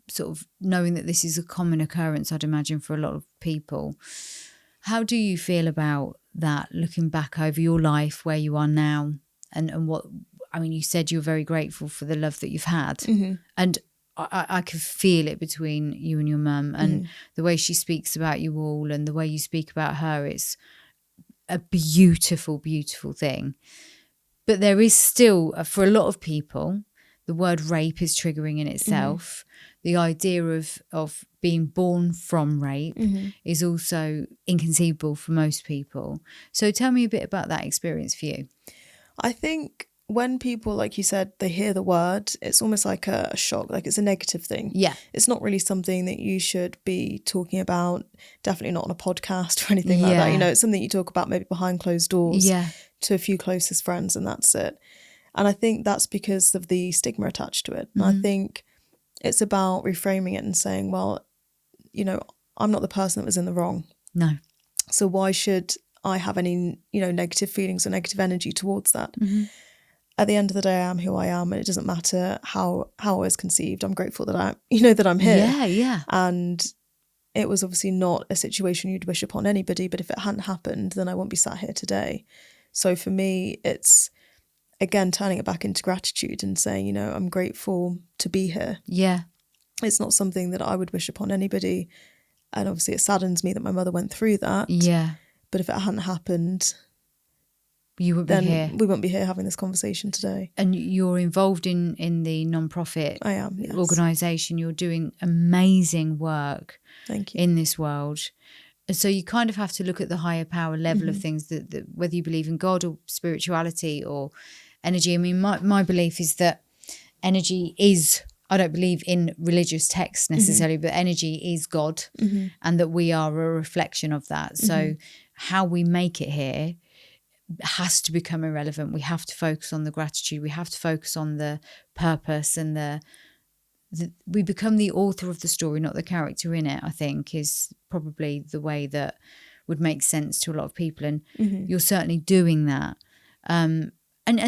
sort of knowing that this is a common occurrence, I'd imagine, for a lot of people, how do you feel about that, looking back over your life, where you are now, and what, I mean, you said you're very grateful for the love that you've had, and I could feel it between you and your mum, and the way she speaks about you all and the way you speak about her, it's a beautiful, beautiful thing. But there is still, for a lot of people, the word rape is triggering in itself. the idea of being born from rape is also inconceivable for most people. So tell me a bit about that experience for you. I think when people, like you said, they hear the word, it's almost like a shock, like it's a negative thing. Yeah. It's not really something that you should be talking about, definitely not on a podcast or anything like that. You know, it's something you talk about maybe behind closed doors to a few closest friends, and that's it. And I think that's because of the stigma attached to it. And I think it's about reframing it and saying, well, you know, I'm not the person that was in the wrong. No. So why should I have any, you know, negative feelings or negative energy towards that? At the end of the day, I am who I am, and it doesn't matter how I was conceived. I'm grateful that I'm here. Yeah. And it was obviously not a situation you'd wish upon anybody, but if it hadn't happened, then I wouldn't be sat here today. So for me, it's, again, turning it back into gratitude and saying, you know, I'm grateful to be here. Yeah. It's not something that I would wish upon anybody. And obviously it saddens me that my mother went through that. Yeah. But if it hadn't happened, you would be here. We wouldn't be here having this conversation today. And you're involved in the non-profit I am, yes. organisation. You're doing amazing work. Thank you. In this world. And so you kind of have to look at the higher power level of things, that whether you believe in God or spirituality or energy. I mean, my belief is that energy is, I don't believe in religious texts necessarily, but energy is God, and that we are a reflection of that. So how we make it here has to become irrelevant. We have to focus on the gratitude. We have to focus on the purpose, and we become the author of the story, not the character in it, I think, is probably the way that would make sense to a lot of people. And you're certainly doing that. And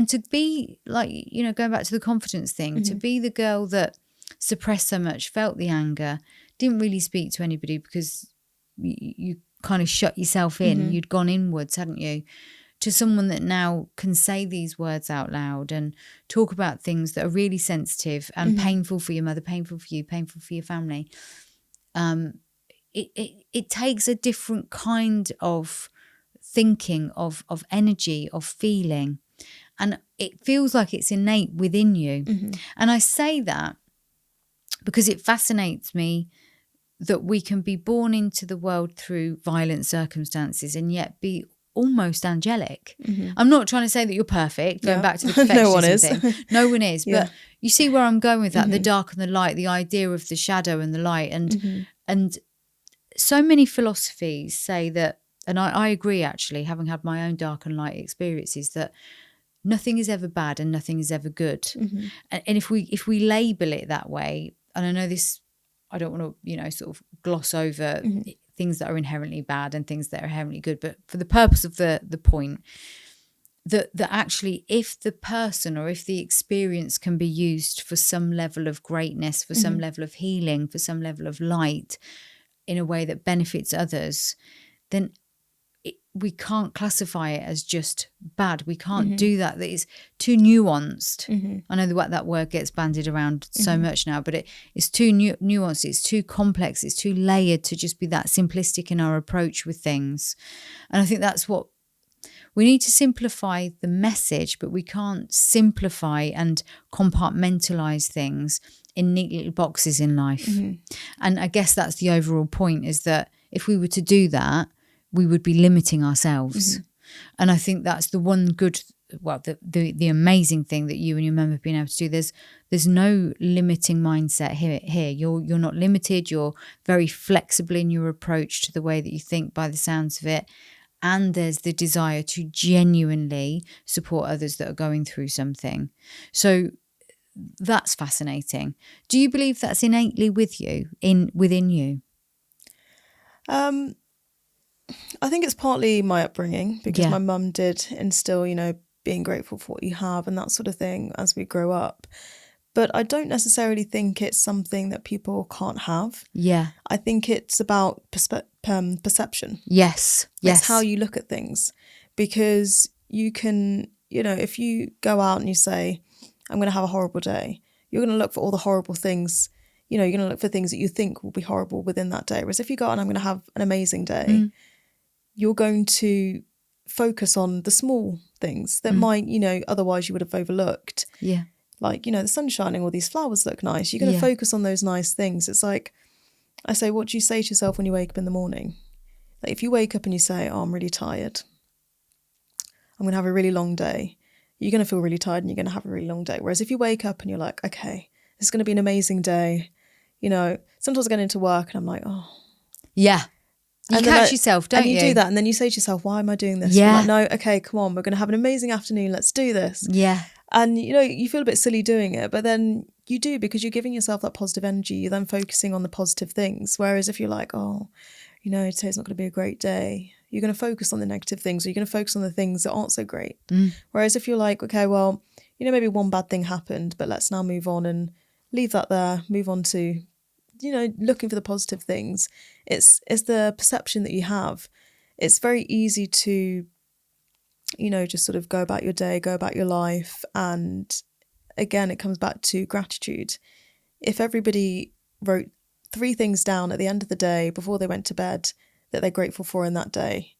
to be, like, you know, going back to the confidence thing, to be the girl that suppressed so much, felt the anger, didn't really speak to anybody because you kind of shut yourself in. You'd gone inwards, hadn't you? To someone that now can say these words out loud and talk about things that are really sensitive and painful for your mother, painful for you, painful for your family. It takes a different kind of thinking, of energy, of feeling. And it feels like it's innate within you. And I say that because it fascinates me that we can be born into the world through violent circumstances and yet be almost angelic. I'm not trying to say that you're perfect, going back to the perfectionism No one is. thing. No one is. But you see where I'm going with that, the dark and the light, the idea of the shadow and the light. And so many philosophies say that, and I agree actually, having had my own dark and light experiences, that nothing is ever bad and nothing is ever good. And if we label it that way, and I know this, I don't want to, you know, sort of gloss over things that are inherently bad and things that are inherently good, but for the purpose of the point, that actually if the person or if the experience can be used for some level of greatness, for some level of healing, for some level of light in a way that benefits others, then we can't classify it as just bad. We can't do that. That is too nuanced. I know that word gets bandied around so much now, but it's too nuanced. It's too complex. It's too layered to just be that simplistic in our approach with things. And I think that's what we need to simplify the message, but we can't simplify and compartmentalize things in neat little boxes in life. And I guess that's the overall point, is that if we were to do that, we would be limiting ourselves. And I think that's the one good, well, the amazing thing that you and your mum have been able to do. There's no limiting mindset here. You're not limited. You're very flexible in your approach to the way that you think, by the sounds of it. And there's the desire to genuinely support others that are going through something. So that's fascinating. Do you believe that's innately within you? I think it's partly my upbringing, because my mum did instill, you know, being grateful for what you have and that sort of thing as we grow up. But I don't necessarily think it's something that people can't have. Yeah. I think it's about perception. Yes. It's how you look at things. Because you can, you know, if you go out and you say, I'm going to have a horrible day, you're going to look for all the horrible things. You know, you're going to look for things that you think will be horrible within that day. Whereas if you go out and I'm going to have an amazing day, you're going to focus on the small things that might, you know, otherwise you would have overlooked. Yeah. like, you know, the sun's shining, all these flowers look nice. You're going to focus on those nice things. It's like, I say, what do you say to yourself when you wake up in the morning? Like if you wake up and you say, oh, I'm really tired, I'm going to have a really long day, you're going to feel really tired and you're going to have a really long day. Whereas if you wake up and you're like, okay, this is going to be an amazing day. You know, sometimes I get into work and I'm like, oh. Yeah. You catch yourself, don't you? And you do that and then you say to yourself, why am I doing this? Yeah. Like, no, okay, come on, we're going to have an amazing afternoon. Let's do this. Yeah. And, you know, you feel a bit silly doing it, but then you do because you're giving yourself that positive energy. You're then focusing on the positive things. Whereas if you're like, oh, you know, today's not going to be a great day, you're going to focus on the negative things, or you're going to focus on the things that aren't so great. Whereas if you're like, okay, well, you know, maybe one bad thing happened, but let's now move on and leave that there, move on to, you know, looking for the positive things. It's the perception that you have. It's very easy to, you know, just sort of go about your day, go about your life. And again, it comes back to gratitude. If everybody wrote 3 things down at the end of the day before they went to bed that they're grateful for in that day,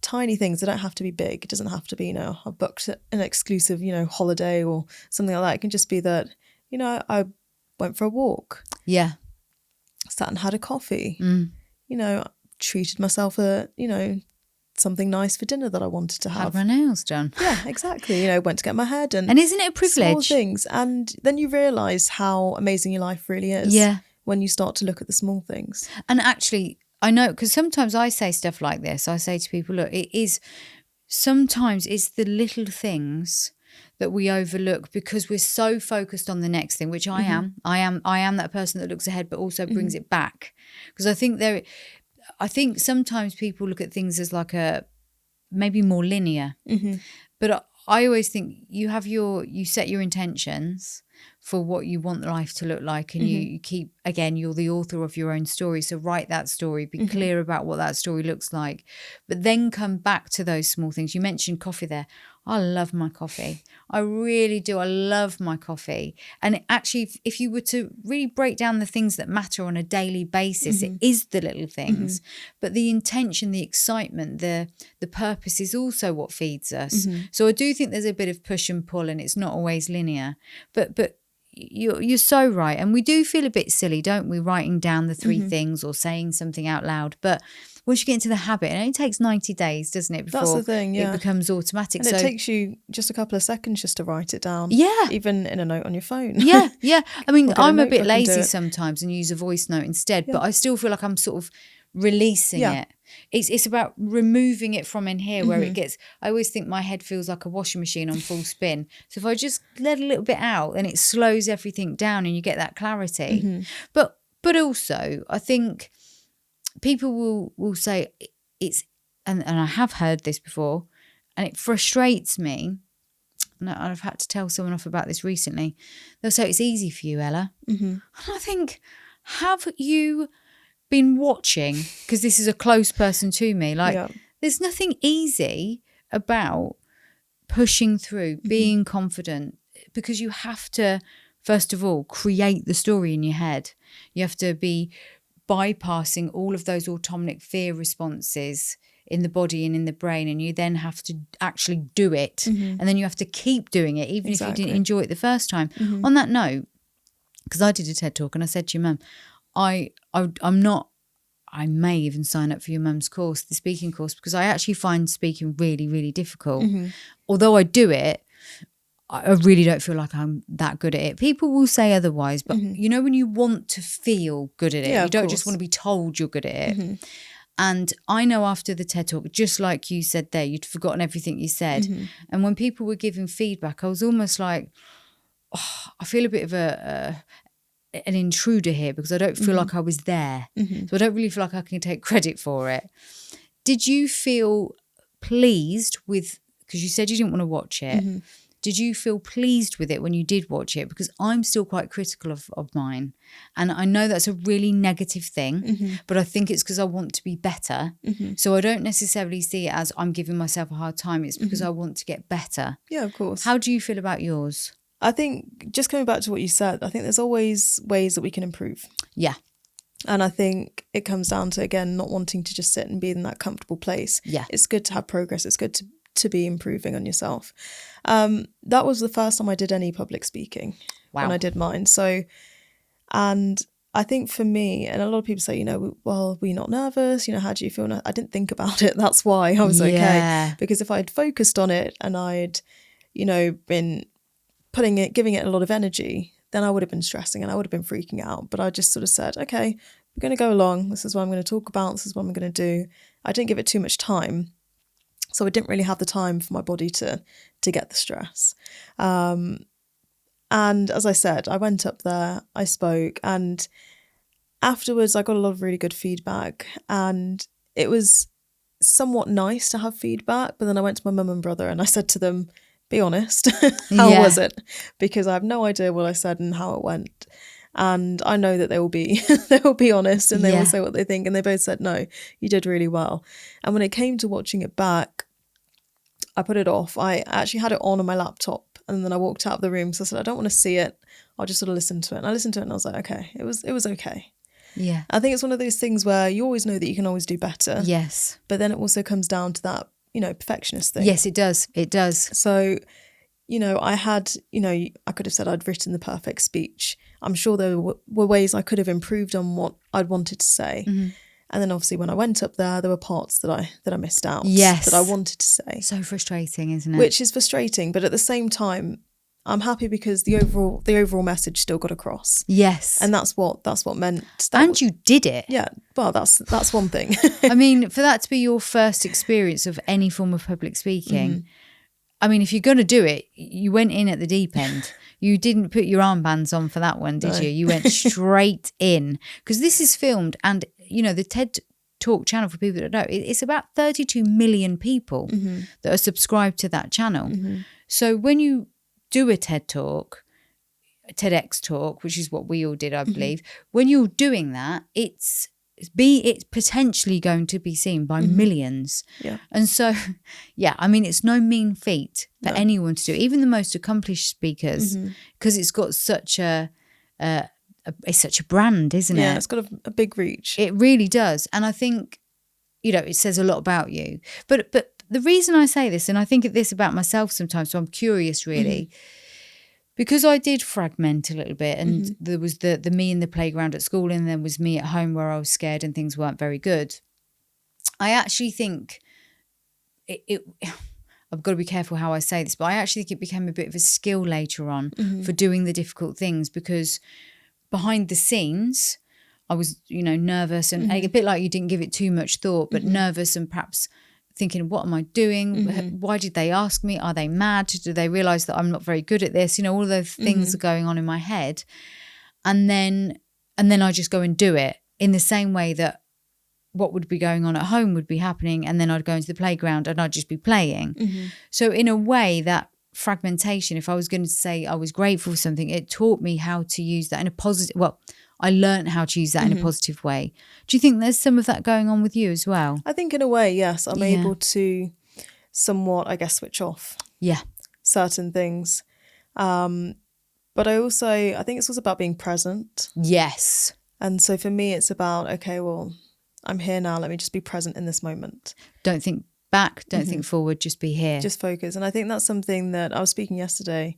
tiny things, they don't have to be big. It doesn't have to be, you know, I booked an exclusive, you know, holiday or something like that. It can just be that, you know, I went for a walk. Yeah. Sat and had a coffee. You know, treated myself you know, something nice for dinner that I wanted to have. Had my nails done. Yeah, exactly. You know, went to get my hair done. And isn't it a privilege? Small things. And then you realise how amazing your life really is. Yeah. When you start to look at the small things. And actually, I know, because sometimes I say stuff like this. I say to people, look, sometimes it's the little things that we overlook because we're so focused on the next thing, which I am. I am that person that looks ahead but also brings it back. Because I think sometimes people look at things as like maybe more linear. But I always think you set your intentions for what you want life to look like, and you keep, again, you're the author of your own story, so write that story, be clear about what that story looks like, but then come back to those small things. You mentioned coffee there. I love my coffee. I really do. I love my coffee. And actually, if you were to really break down the things that matter on a daily basis, it is the little things. But the intention, the excitement, the purpose is also what feeds us. So I do think there's a bit of push and pull, and it's not always linear. But you're so right. And we do feel a bit silly, don't we, writing down the 3 things or saying something out loud. But once you get into the habit, and it only takes 90 days, doesn't it, before that's the thing, yeah, it becomes automatic. And it takes you just a couple of seconds just to write it down. Yeah. Even in a note on your phone. Yeah. I mean, I'm a bit lazy and sometimes and use a voice note instead, but I still feel like I'm sort of releasing it. It's about removing it from in here where it gets, I always think my head feels like a washing machine on full spin. So if I just let a little bit out, then it slows everything down and you get that clarity. But also, I think people will say it's, and I have heard this before, and it frustrates me, and I've had to tell someone off about this recently. They'll say, it's easy for you, Ella. And I think, have you been watching? Because this is a close person to me. Like, there's nothing easy about pushing through, being confident, because you have to, first of all, create the story in your head. You have to be bypassing all of those autonomic fear responses in the body and in the brain, and you then have to actually do it, and then you have to keep doing it even if you didn't enjoy it the first time. On that note, because I did a TED talk and I said to your mum, I'm not, I may even sign up for your mum's course, the speaking course, because I actually find speaking really, really difficult. Although I do it, I really don't feel like I'm that good at it. People will say otherwise, but you know, when you want to feel good at it, you don't just want to be told you're good at it. And I know after the TED talk, just like you said there, you'd forgotten everything you said. And when people were giving feedback, I was almost like, oh, I feel a bit of an intruder here because I don't feel like I was there. So I don't really feel like I can take credit for it. Did you feel pleased with, because you said you didn't want to watch it, did you feel pleased with it when you did watch it? Because I'm still quite critical of mine. And I know that's a really negative thing, but I think it's because I want to be better. So I don't necessarily see it as I'm giving myself a hard time. It's because I want to get better. Yeah, of course. How do you feel about yours? I think, just coming back to what you said, I think there's always ways that we can improve. Yeah. And I think it comes down to, again, not wanting to just sit and be in that comfortable place. Yeah. It's good to have progress. It's good to be improving on yourself. That was the first time I did any public speaking. Wow. When I did mine. So, and I think for me, and a lot of people say, well, were you not nervous? How do you feel? I didn't think about it. That's why I was okay. Because if I'd focused on it and I'd, been giving it a lot of energy, then I would have been stressing and I would have been freaking out. But I just sort of said, okay, we're going to go along. This is what I'm going to talk about. This is what I'm going to do. I didn't give it too much time. So I didn't really have the time for my body to get the stress. And as I said, I went up there, I spoke, and afterwards I got a lot of really good feedback. And it was somewhat nice to have feedback. But then I went to my mum and brother and I said to them, be honest, how was it? Because I have no idea what I said and how it went. And I know that they will be honest and they will say what they think. And they both said, no, you did really well. And when it came to watching it back, I put it off. I actually had it on my laptop. And then I walked out of the room. So I said, I don't want to see it. I'll just sort of listen to it. And I listened to it and I was like, okay, it was okay. Yeah. I think it's one of those things where you always know that you can always do better. Yes. But then it also comes down to that, perfectionist thing. Yes, it does. It does. So, I had, I could have said I'd written the perfect speech. I'm sure there were ways I could have improved on what I'd wanted to say. Mm-hmm. And then obviously when I went up there were parts that I missed out. Yes. That I wanted to say. So frustrating, isn't it? Which is frustrating, but at the same time, I'm happy because the overall message still got across. Yes. And that's what meant. You did it. Yeah. Well, that's one thing. I mean, for that to be your first experience of any form of public speaking, mm-hmm. I mean, if you're going to do it, you went in at the deep end. You didn't put your armbands on for that one, did you? You went straight in. Because this is filmed and, the TED Talk channel, for people that don't know, it's about 32 million people mm-hmm. that are subscribed to that channel. Mm-hmm. So when you do a TED Talk, a TEDx talk, which is what we all did, I believe, mm-hmm. when you're doing that, it's potentially going to be seen by mm-hmm. millions. Yeah. And so, I mean, it's no mean feat for anyone to do, even the most accomplished speakers, because mm-hmm. it's got such it's such a brand, isn't it? Yeah, it's got a big reach. It really does. And I think, it says a lot about you. But the reason I say this, and I think this about myself sometimes, so I'm curious really, mm-hmm. because I did fragment a little bit and mm-hmm. there was the me in the playground at school and there was me at home where I was scared and things weren't very good. I actually think I've got to be careful how I say this, but I actually think it became a bit of a skill later on mm-hmm. for doing the difficult things, because behind the scenes I was, nervous and mm-hmm. a bit like you didn't give it too much thought, but mm-hmm. nervous and perhaps thinking, what am I doing? Mm-hmm. Why did they ask me? Are they mad? Do they realise that I'm not very good at this? All those things mm-hmm. are going on in my head. And then I just go and do it in the same way that what would be going on at home would be happening. And then I'd go into the playground and I'd just be playing. Mm-hmm. So in a way, that fragmentation, if I was going to say I was grateful for something, it taught me how to use that in a positive, I learned how to use that mm-hmm. in a positive way. Do you think there's some of that going on with you as well? I think in a way, yes. I'm able to somewhat, I guess, switch off certain things. But I think it's also about being present. Yes. And so for me, it's about, okay, well, I'm here now. Let me just be present in this moment. Don't think back. Don't mm-hmm. think forward. Just be here. Just focus. And I think that's something that I was speaking yesterday.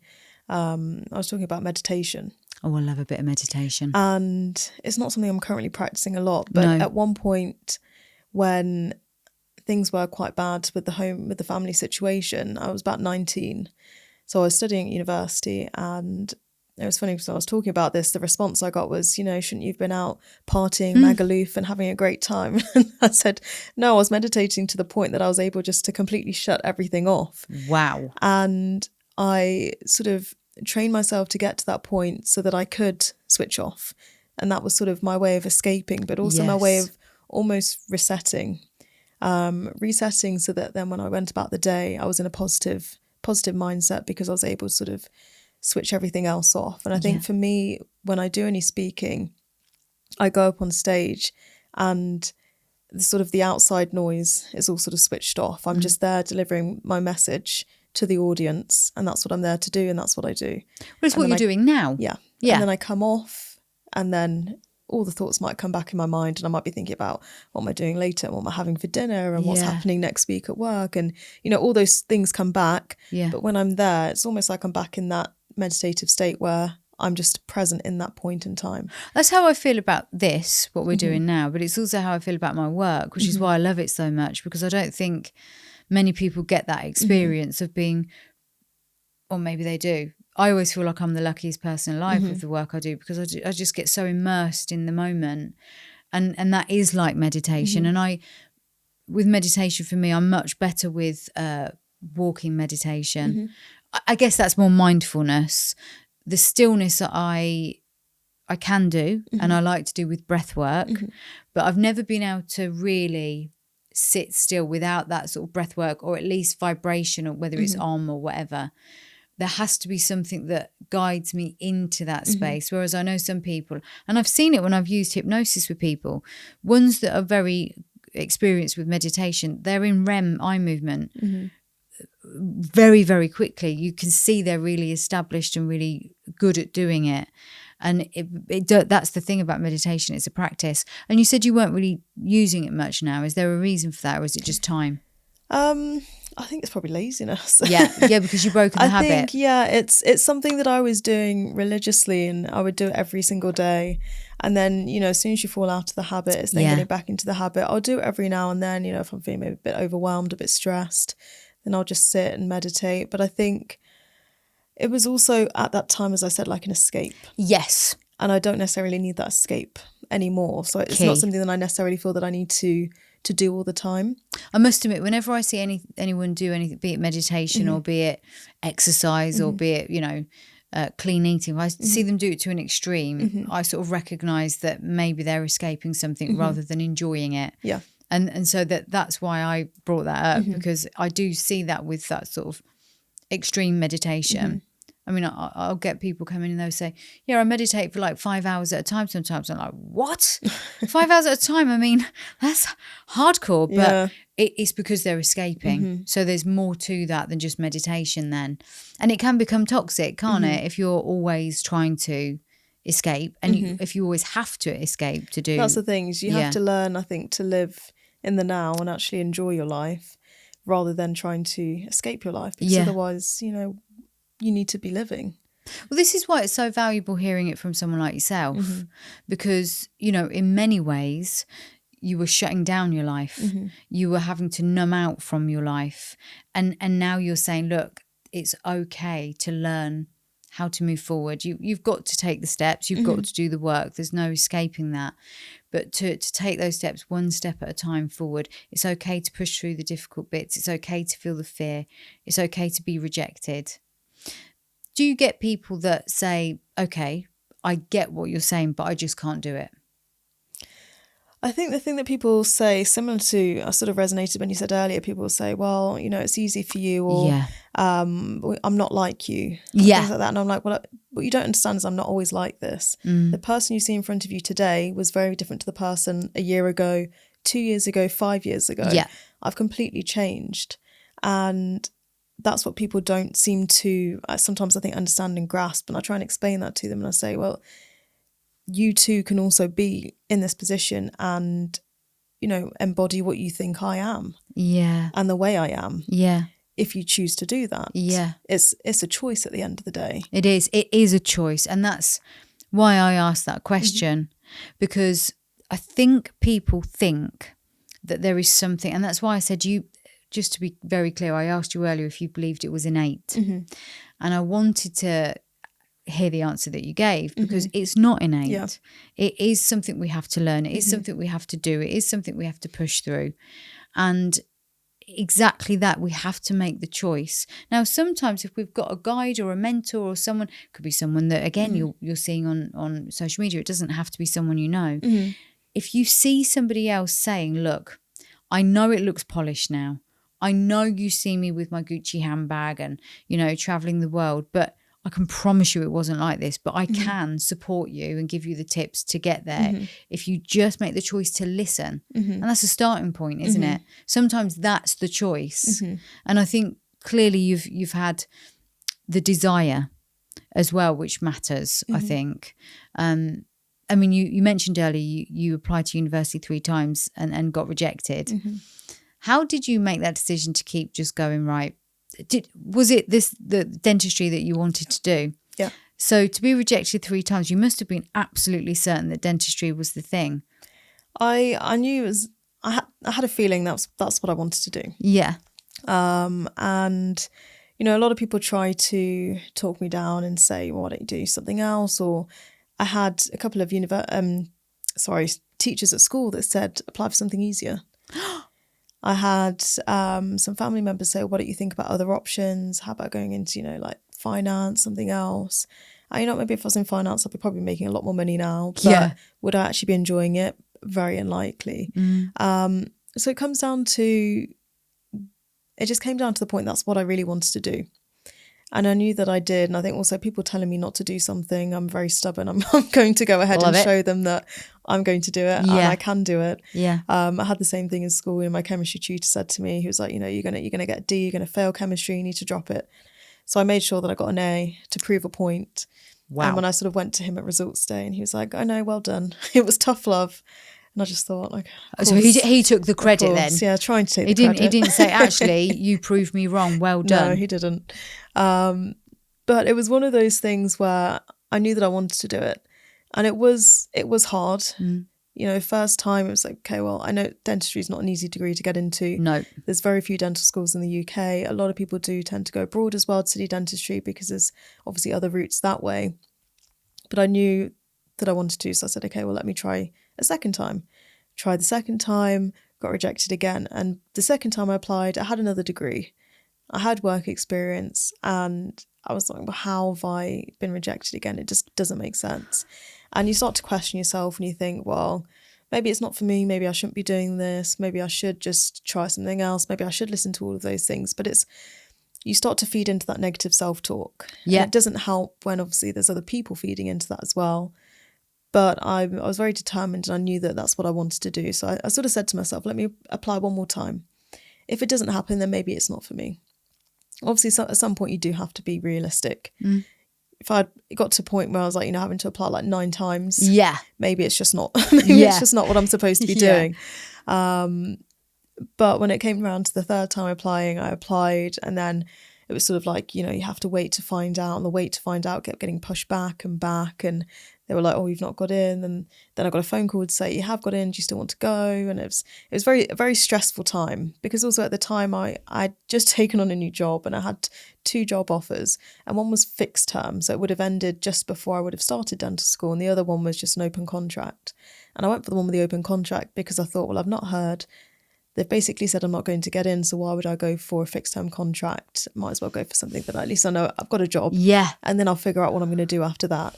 I was talking about meditation. Oh, I love a bit of meditation. And it's not something I'm currently practicing a lot. But at one point when things were quite bad with the family situation, I was about 19. So I was studying at university, and it was funny because I was talking about this. The response I got was, shouldn't you have been out partying, Magaluf and having a great time? And I said, no, I was meditating to the point that I was able just to completely shut everything off. Wow. And I sort of trained myself to get to that point so that I could switch off. And that was sort of my way of escaping, but also my way of almost resetting so that then when I went about the day, I was in a positive mindset because I was able to sort of switch everything else off. And I think for me, when I do any speaking, I go up on stage and the outside noise is all sort of switched off. I'm just there delivering my message to the audience, and that's what I'm there to do, and that's what I do. Well, it's what you're doing now. Yeah. And then I come off, and then all the thoughts might come back in my mind, and I might be thinking about what am I doing later, and what am I having for dinner, and what's happening next week at work, and all those things come back. But when I'm there, it's almost like I'm back in that meditative state where I'm just present in that point in time. That's how I feel about this, what we're doing now, but it's also how I feel about my work, which is why I love it so much, because I don't think many people get that experience of being, or maybe they do. I always feel like I'm the luckiest person alive with the work I do, because I just get so immersed in the moment, and that is like meditation. And with meditation for me, I'm much better with walking meditation. I guess that's more mindfulness. The stillness that I can do and I like to do with breath work, but I've never been able to really sit still without that sort of breath work, or at least vibration, or whether it's Om or whatever. There has to be something that guides me into that space. Whereas I know some people, and I've seen it when I've used hypnosis with people, ones that are very experienced with meditation, they're in REM eye movement very, very quickly. You can see they're really established and really good at doing it. And that's the thing about meditation, it's a practice. And you said you weren't really using it much now. Is there a reason for that, or is it just time? I think it's probably laziness. Yeah, because you've broken the habit. I think, it's something that I was doing religiously, and I would do it every single day. And then, as soon as you fall out of the habit, it's then getting back into the habit. I'll do it every now and then, if I'm feeling maybe a bit overwhelmed, a bit stressed, then I'll just sit and meditate. But I think it was also at that time, as I said, like an escape. Yes. And I don't necessarily need that escape anymore. So it's not something that I necessarily feel that I need to do all the time. I must admit, whenever I see anyone do anything, be it meditation or be it exercise or be it, clean eating, if I see them do it to an extreme, I sort of recognise that maybe they're escaping something rather than enjoying it. Yeah. And so that's why I brought that up, because I do see that with that sort of extreme meditation. I mean, I'll get people come in and they'll say, I meditate for like 5 hours at a time sometimes. I'm like, what? 5 hours at a time? I mean, that's hardcore. But it's because they're escaping. So there's more to that than just meditation then. And it can become toxic, can't it? If you're always trying to escape, and if you always have to escape to do. That's the thing. You have to learn, I think, to live in the now and actually enjoy your life, rather than trying to escape your life. Because otherwise, you need to be living. Well, this is why it's so valuable hearing it from someone like yourself, because, in many ways, you were shutting down your life. You were having to numb out from your life. And now you're saying, look, it's okay to learn how to move forward. You've got to take the steps. You've got to do the work. There's no escaping that. But to take those steps one step at a time forward, it's okay to push through the difficult bits. It's okay to feel the fear. It's okay to be rejected. Do you get people that say, okay, I get what you're saying, but I just can't do it? I think the thing that people say, similar to, I sort of resonated when you said earlier, people will say, well, it's easy for you, or I'm not like you, things like that. And I'm like, well, what you don't understand is I'm not always like this. The person you see in front of you today was very different to the person a year ago, 2 years ago, 5 years ago. I've completely changed. And that's what people don't seem to sometimes, I think, understand and grasp. And I try and explain that to them, and I say, well, you too can also be in this position and, embody what you think I am. Yeah. And the way I am. Yeah. If you choose to do that. Yeah. It's a choice at the end of the day. It is. It is a choice. And that's why I asked that question, because I think people think that there is something, and that's why I said just to be very clear, I asked you earlier if you believed it was innate. And I wanted to hear the answer that you gave, because it's not innate. Yeah. It is something we have to learn. It is something we have to do. It is something we have to push through. And exactly that, we have to make the choice. Now, sometimes if we've got a guide or a mentor or someone, could be someone that, again, you're seeing on social media, it doesn't have to be someone you know. If you see somebody else saying, look, I know it looks polished now. I know you see me with my Gucci handbag and, traveling the world, but I can promise you it wasn't like this, but I can support you and give you the tips to get there if you just make the choice to listen. And that's a starting point, isn't it? Sometimes that's the choice. And I think clearly you've had the desire as well, which matters, I think. I mean, you mentioned earlier you applied to university 3 times and got rejected. Mm-hmm. How did you make that decision to keep just going, right? Was it the dentistry that you wanted to do? Yeah. So to be rejected 3 times, you must have been absolutely certain that dentistry was the thing. I knew it was. I had a feeling that's what I wanted to do. Yeah. And a lot of people try to talk me down and say, well, why don't you do something else? Or I had a couple of teachers at school that said, apply for something easier. I had some family members say, why don't you think about other options? How about going into, like finance, something else? And, maybe if I was in finance, I'd be probably making a lot more money now. But would I actually be enjoying it? Very unlikely. So it comes down to, it just came down to the point that's what I really wanted to do. And I knew that I did. And I think also people telling me not to do something, I'm very stubborn. I'm going to go ahead and show them that I'm going to do it and I can do it. Yeah. I had the same thing in school. And my chemistry tutor said to me, he was like, you're gonna get a D, you're gonna fail chemistry, you need to drop it. So I made sure that I got an A to prove a point. Wow. And when I sort of went to him at results day, and he was like, "I know, well done. It was tough love." And I just thought, like, so he took the credit then. Yeah, trying to take the credit. He didn't say, actually, you proved me wrong. Well done. No, he didn't. But it was one of those things where I knew that I wanted to do it, and it was hard. First time it was like, okay, well, I know dentistry is not an easy degree to get into. No, there's very few dental schools in the UK. A lot of people do tend to go abroad as well to study dentistry because there's obviously other routes that way. But I knew that I wanted to, so I said, okay, well, let me try a second time. Tried the second time, got rejected again. And the second time I applied, I had another degree. I had work experience, and I was like, well, how have I been rejected again? It just doesn't make sense. And you start to question yourself and you think, well, maybe it's not for me. Maybe I shouldn't be doing this. Maybe I should just try something else. Maybe I should listen to all of those things. But you start to feed into that negative self-talk. Yeah. And it doesn't help when obviously there's other people feeding into that as well. But I was very determined, and I knew that that's what I wanted to do. So I sort of said to myself, let me apply one more time. If it doesn't happen, then maybe it's not for me. Obviously, at some point you do have to be realistic. If I got to a point where I was like, having to apply like 9 times, maybe it's just not. It's just not what I'm supposed to be doing. But when it came around to the third time applying, I applied, and then it was sort of like, you have to wait to find out, and the wait to find out kept getting pushed back, and they were like, oh, you've not got in. And then I got a phone call to say, you have got in, do you still want to go? And it was a very stressful time, because also at the time I'd just taken on a new job, and I had 2 job offers, and one was fixed term, so it would have ended just before I would have started dental school, and the other one was just an open contract. And I went for the one with the open contract because I thought, well, I've not heard. They've basically said I'm not going to get in, so why would I go for a fixed term contract? Might as well go for something that at least I know I've got a job. Yeah. And then I'll figure out what I'm going to do after that.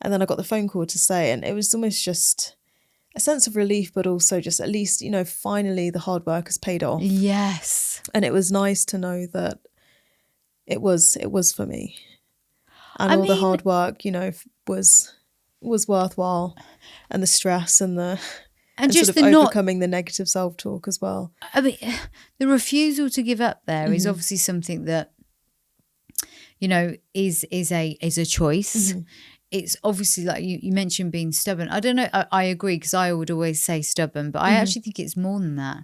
And then I got the phone call to say, and it was almost just a sense of relief, but also just at least, finally the hard work has paid off. Yes. And it was nice to know that it was for me. And the hard work, was worthwhile, and the stress and just sort of overcoming the negative self-talk as well. I mean, the refusal to give up there is obviously something that, is a choice. It's obviously, like you mentioned, being stubborn. I don't know. I agree, because I would always say stubborn, but I actually think it's more than that.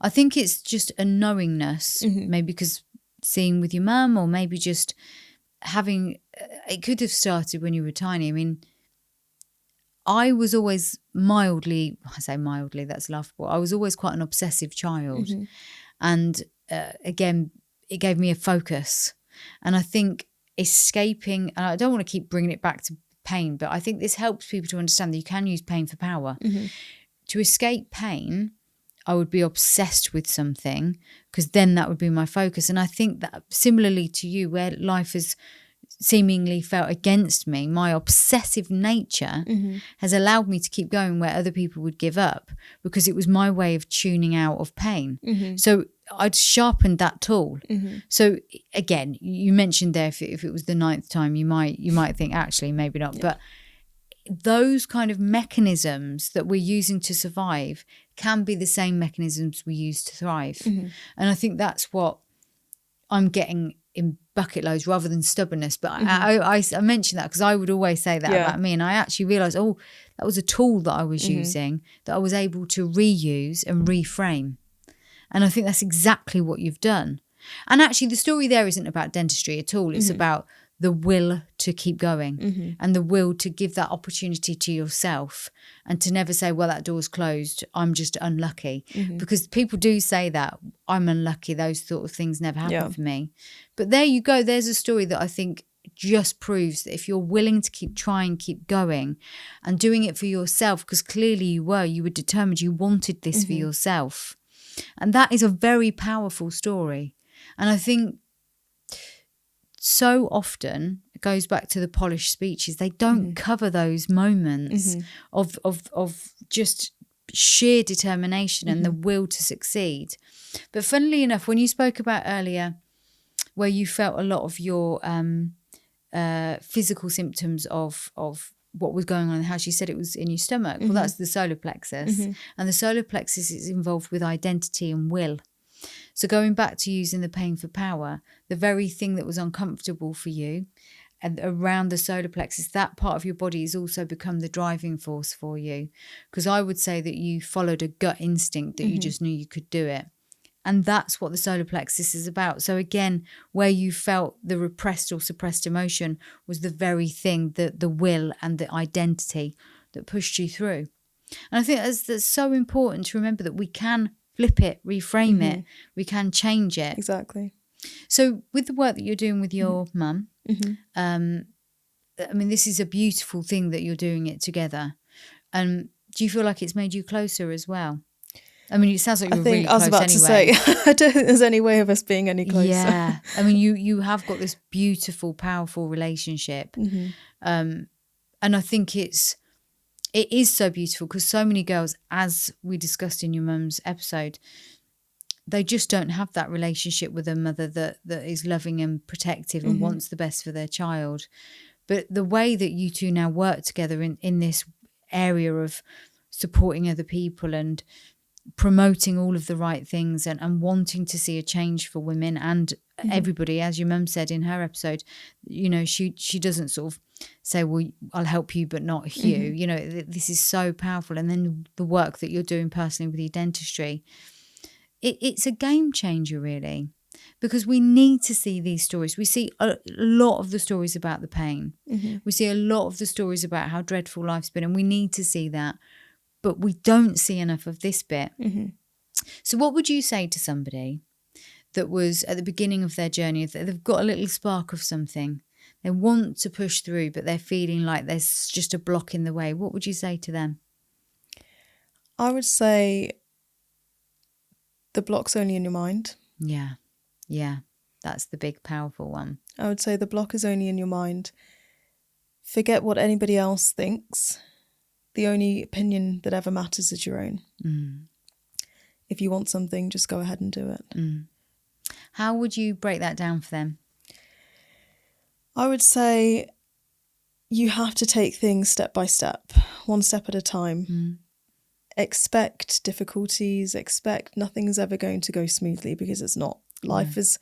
I think it's just a knowingness, maybe because seeing with your mum, or maybe just having, it could have started when you were tiny. I mean, I was always mildly, I say mildly, that's laughable. I was always quite an obsessive child. And again, it gave me a focus. And I think escaping, and I don't want to keep bringing it back to pain, but I think this helps people to understand that you can use pain for power. To escape pain, I would be obsessed with something, because then that would be my focus. And I think that similarly to you, where life has seemingly felt against me, my obsessive nature has allowed me to keep going where other people would give up, because it was my way of tuning out of pain. So I'd sharpened that tool. So again, you mentioned there, if it was the 9th time, you might think actually maybe not. But those kind of mechanisms that we're using to survive can be the same mechanisms we use to thrive. And I think that's what I'm getting in bucket loads rather than stubbornness. But I mentioned that because I would always say that about me. And I actually realised, that was a tool that I was using that I was able to reuse and reframe. And I think that's exactly what you've done. And actually the story there isn't about dentistry at all. It's about the will to keep going and the will to give that opportunity to yourself and to never say, well, that door's closed, I'm just unlucky. Because people do say that, I'm unlucky, those sort of things never happen for me. But there you go, there's a story that I think just proves that if you're willing to keep trying, keep going and doing it for yourself, because clearly you were determined, you wanted this for yourself. And that is a very powerful story. And I think so often it goes back to the polished speeches. They don't cover those moments of just sheer determination and the will to succeed. But funnily enough, when you spoke about earlier where you felt a lot of your physical symptoms of what was going on in the house, you said it was in your stomach. Well, that's the solar plexus. And the solar plexus is involved with identity and will. So going back to using the pain for power, the very thing that was uncomfortable for you and around the solar plexus, that part of your body has also become the driving force for you. Because I would say that you followed a gut instinct that you just knew you could do it. And that's what the solar plexus is about. So again, where you felt the repressed or suppressed emotion was the very thing, the will and the identity that pushed you through. And I think that's so important to remember that we can flip it, reframe it, we can change it. Exactly. So with the work that you're doing with your mum, I mean, this is a beautiful thing that you're doing it together. Do you feel like it's made you closer as well? I mean, it sounds like you're really close anyway. I was about to say, I don't think there's any way of us being any closer. Yeah. I mean, you have got this beautiful, powerful relationship. And I think it is so beautiful because so many girls, as we discussed in your mum's episode, they just don't have that relationship with a mother that is loving and protective and wants the best for their child. But the way that you two now work together in this area of supporting other people and promoting all of the right things and wanting to see a change for women and everybody, as your mum said in her episode, you know, she doesn't sort of say, well, I'll help you but not you. You know, this is so powerful. And then the work that you're doing personally with your dentistry, it's a game changer really, because we need to see these stories. We see a lot of the stories about the pain. We see a lot of the stories about how dreadful life's been, and we need to see that. But we don't see enough of this bit. So what would you say to somebody that was at the beginning of their journey, that they've got a little spark of something, they want to push through, but they're feeling like there's just a block in the way? What would you say to them? I would say the block's only in your mind. Yeah. That's the big, powerful one. I would say the block is only in your mind. Forget what anybody else thinks. The only opinion that ever matters is your own. If you want something, just go ahead and do it. How would you break that down for them? I would say you have to take things step by step, one step at a time. Expect difficulties, expect nothing's ever going to go smoothly, because it's not. Life is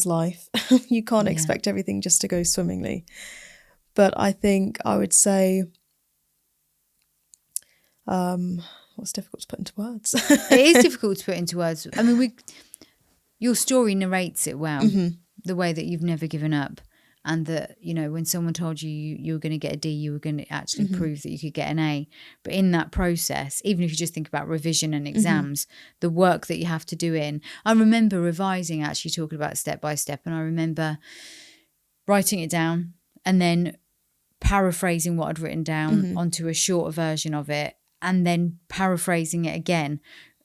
life. You can't expect everything just to go swimmingly. But I think I would say... what's difficult to put into words? It is difficult to put into words. I mean, your story narrates it well, the way that you've never given up, and that, you know, when someone told you were going to get a D, you were going to actually prove that you could get an A. But in that process, even if you just think about revision and exams, the work that you have to do I remember revising, actually talking about step by step, and I remember writing it down and then paraphrasing what I'd written down onto a shorter version of it, and then paraphrasing it again.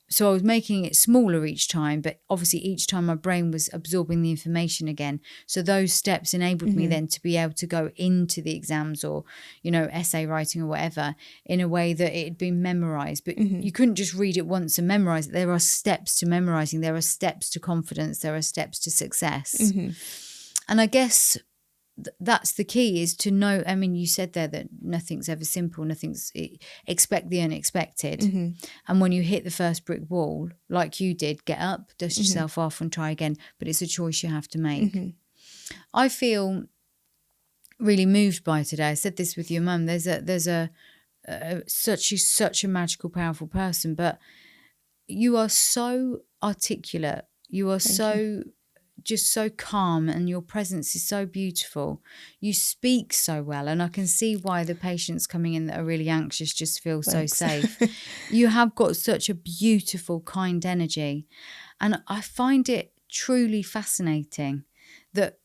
So I was making it smaller each time, but obviously each time my brain was absorbing the information again. So those steps enabled me then to be able to go into the exams or, you know, essay writing or whatever in a way that it had been memorized. But you couldn't just read it once and memorize it. There are steps to memorizing. There are steps to confidence. There are steps to success. And I guess... that's the key, is to know. I mean, you said there that nothing's ever simple, expect the unexpected. And when you hit the first brick wall, like you did, get up, dust yourself off and try again. But it's a choice you have to make. I feel really moved by today. I said this with your mum. There's such a magical, powerful person, but you are so articulate. You are just so calm, and your presence is so beautiful. You speak so well, and I can see why the patients coming in that are really anxious just feel so safe. You have got such a beautiful, kind energy, and I find it truly fascinating that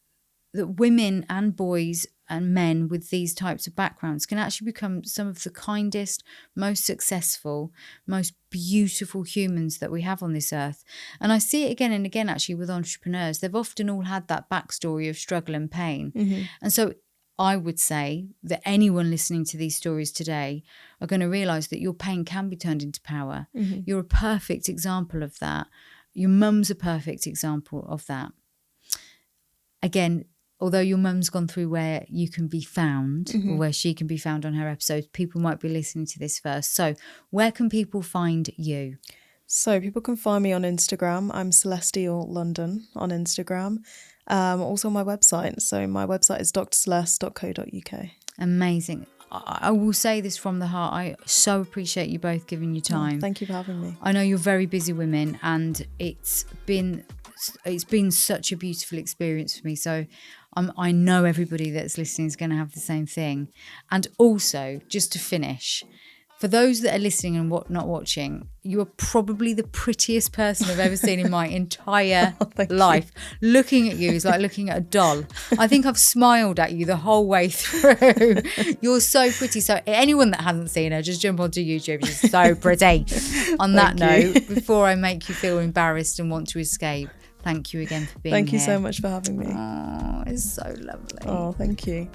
women and boys and men with these types of backgrounds can actually become some of the kindest, most successful, most beautiful humans that we have on this earth. And I see it again and again actually with entrepreneurs. They've often all had that backstory of struggle and pain. Mm-hmm. And so I would say that anyone listening to these stories today are going to realise that your pain can be turned into power. Mm-hmm. You're a perfect example of that. Your mum's a perfect example of that. Again, although your mum's gone through where you can be found, or where she can be found on her episodes, people might be listening to this first. So where can people find you? So people can find me on Instagram. I'm Celestial London on Instagram. Also on my website. So my website is drceleste.co.uk. Amazing. I will say this from the heart. I so appreciate you both giving your time. Thank you for having me. I know you're very busy women, and it's been such a beautiful experience for me. So I know everybody that's listening is going to have the same thing. And also, just to finish, for those that are listening and not watching, you are probably the prettiest person I've ever seen in my entire life. Looking at you is like looking at a doll. I think I've smiled at you the whole way through. You're so pretty. So anyone that hasn't seen her, just jump onto YouTube. She's so pretty. On that note, before I make you feel embarrassed and want to escape, thank you again for being here. Thank you so much for having me. Oh, it's so lovely. Oh, thank you.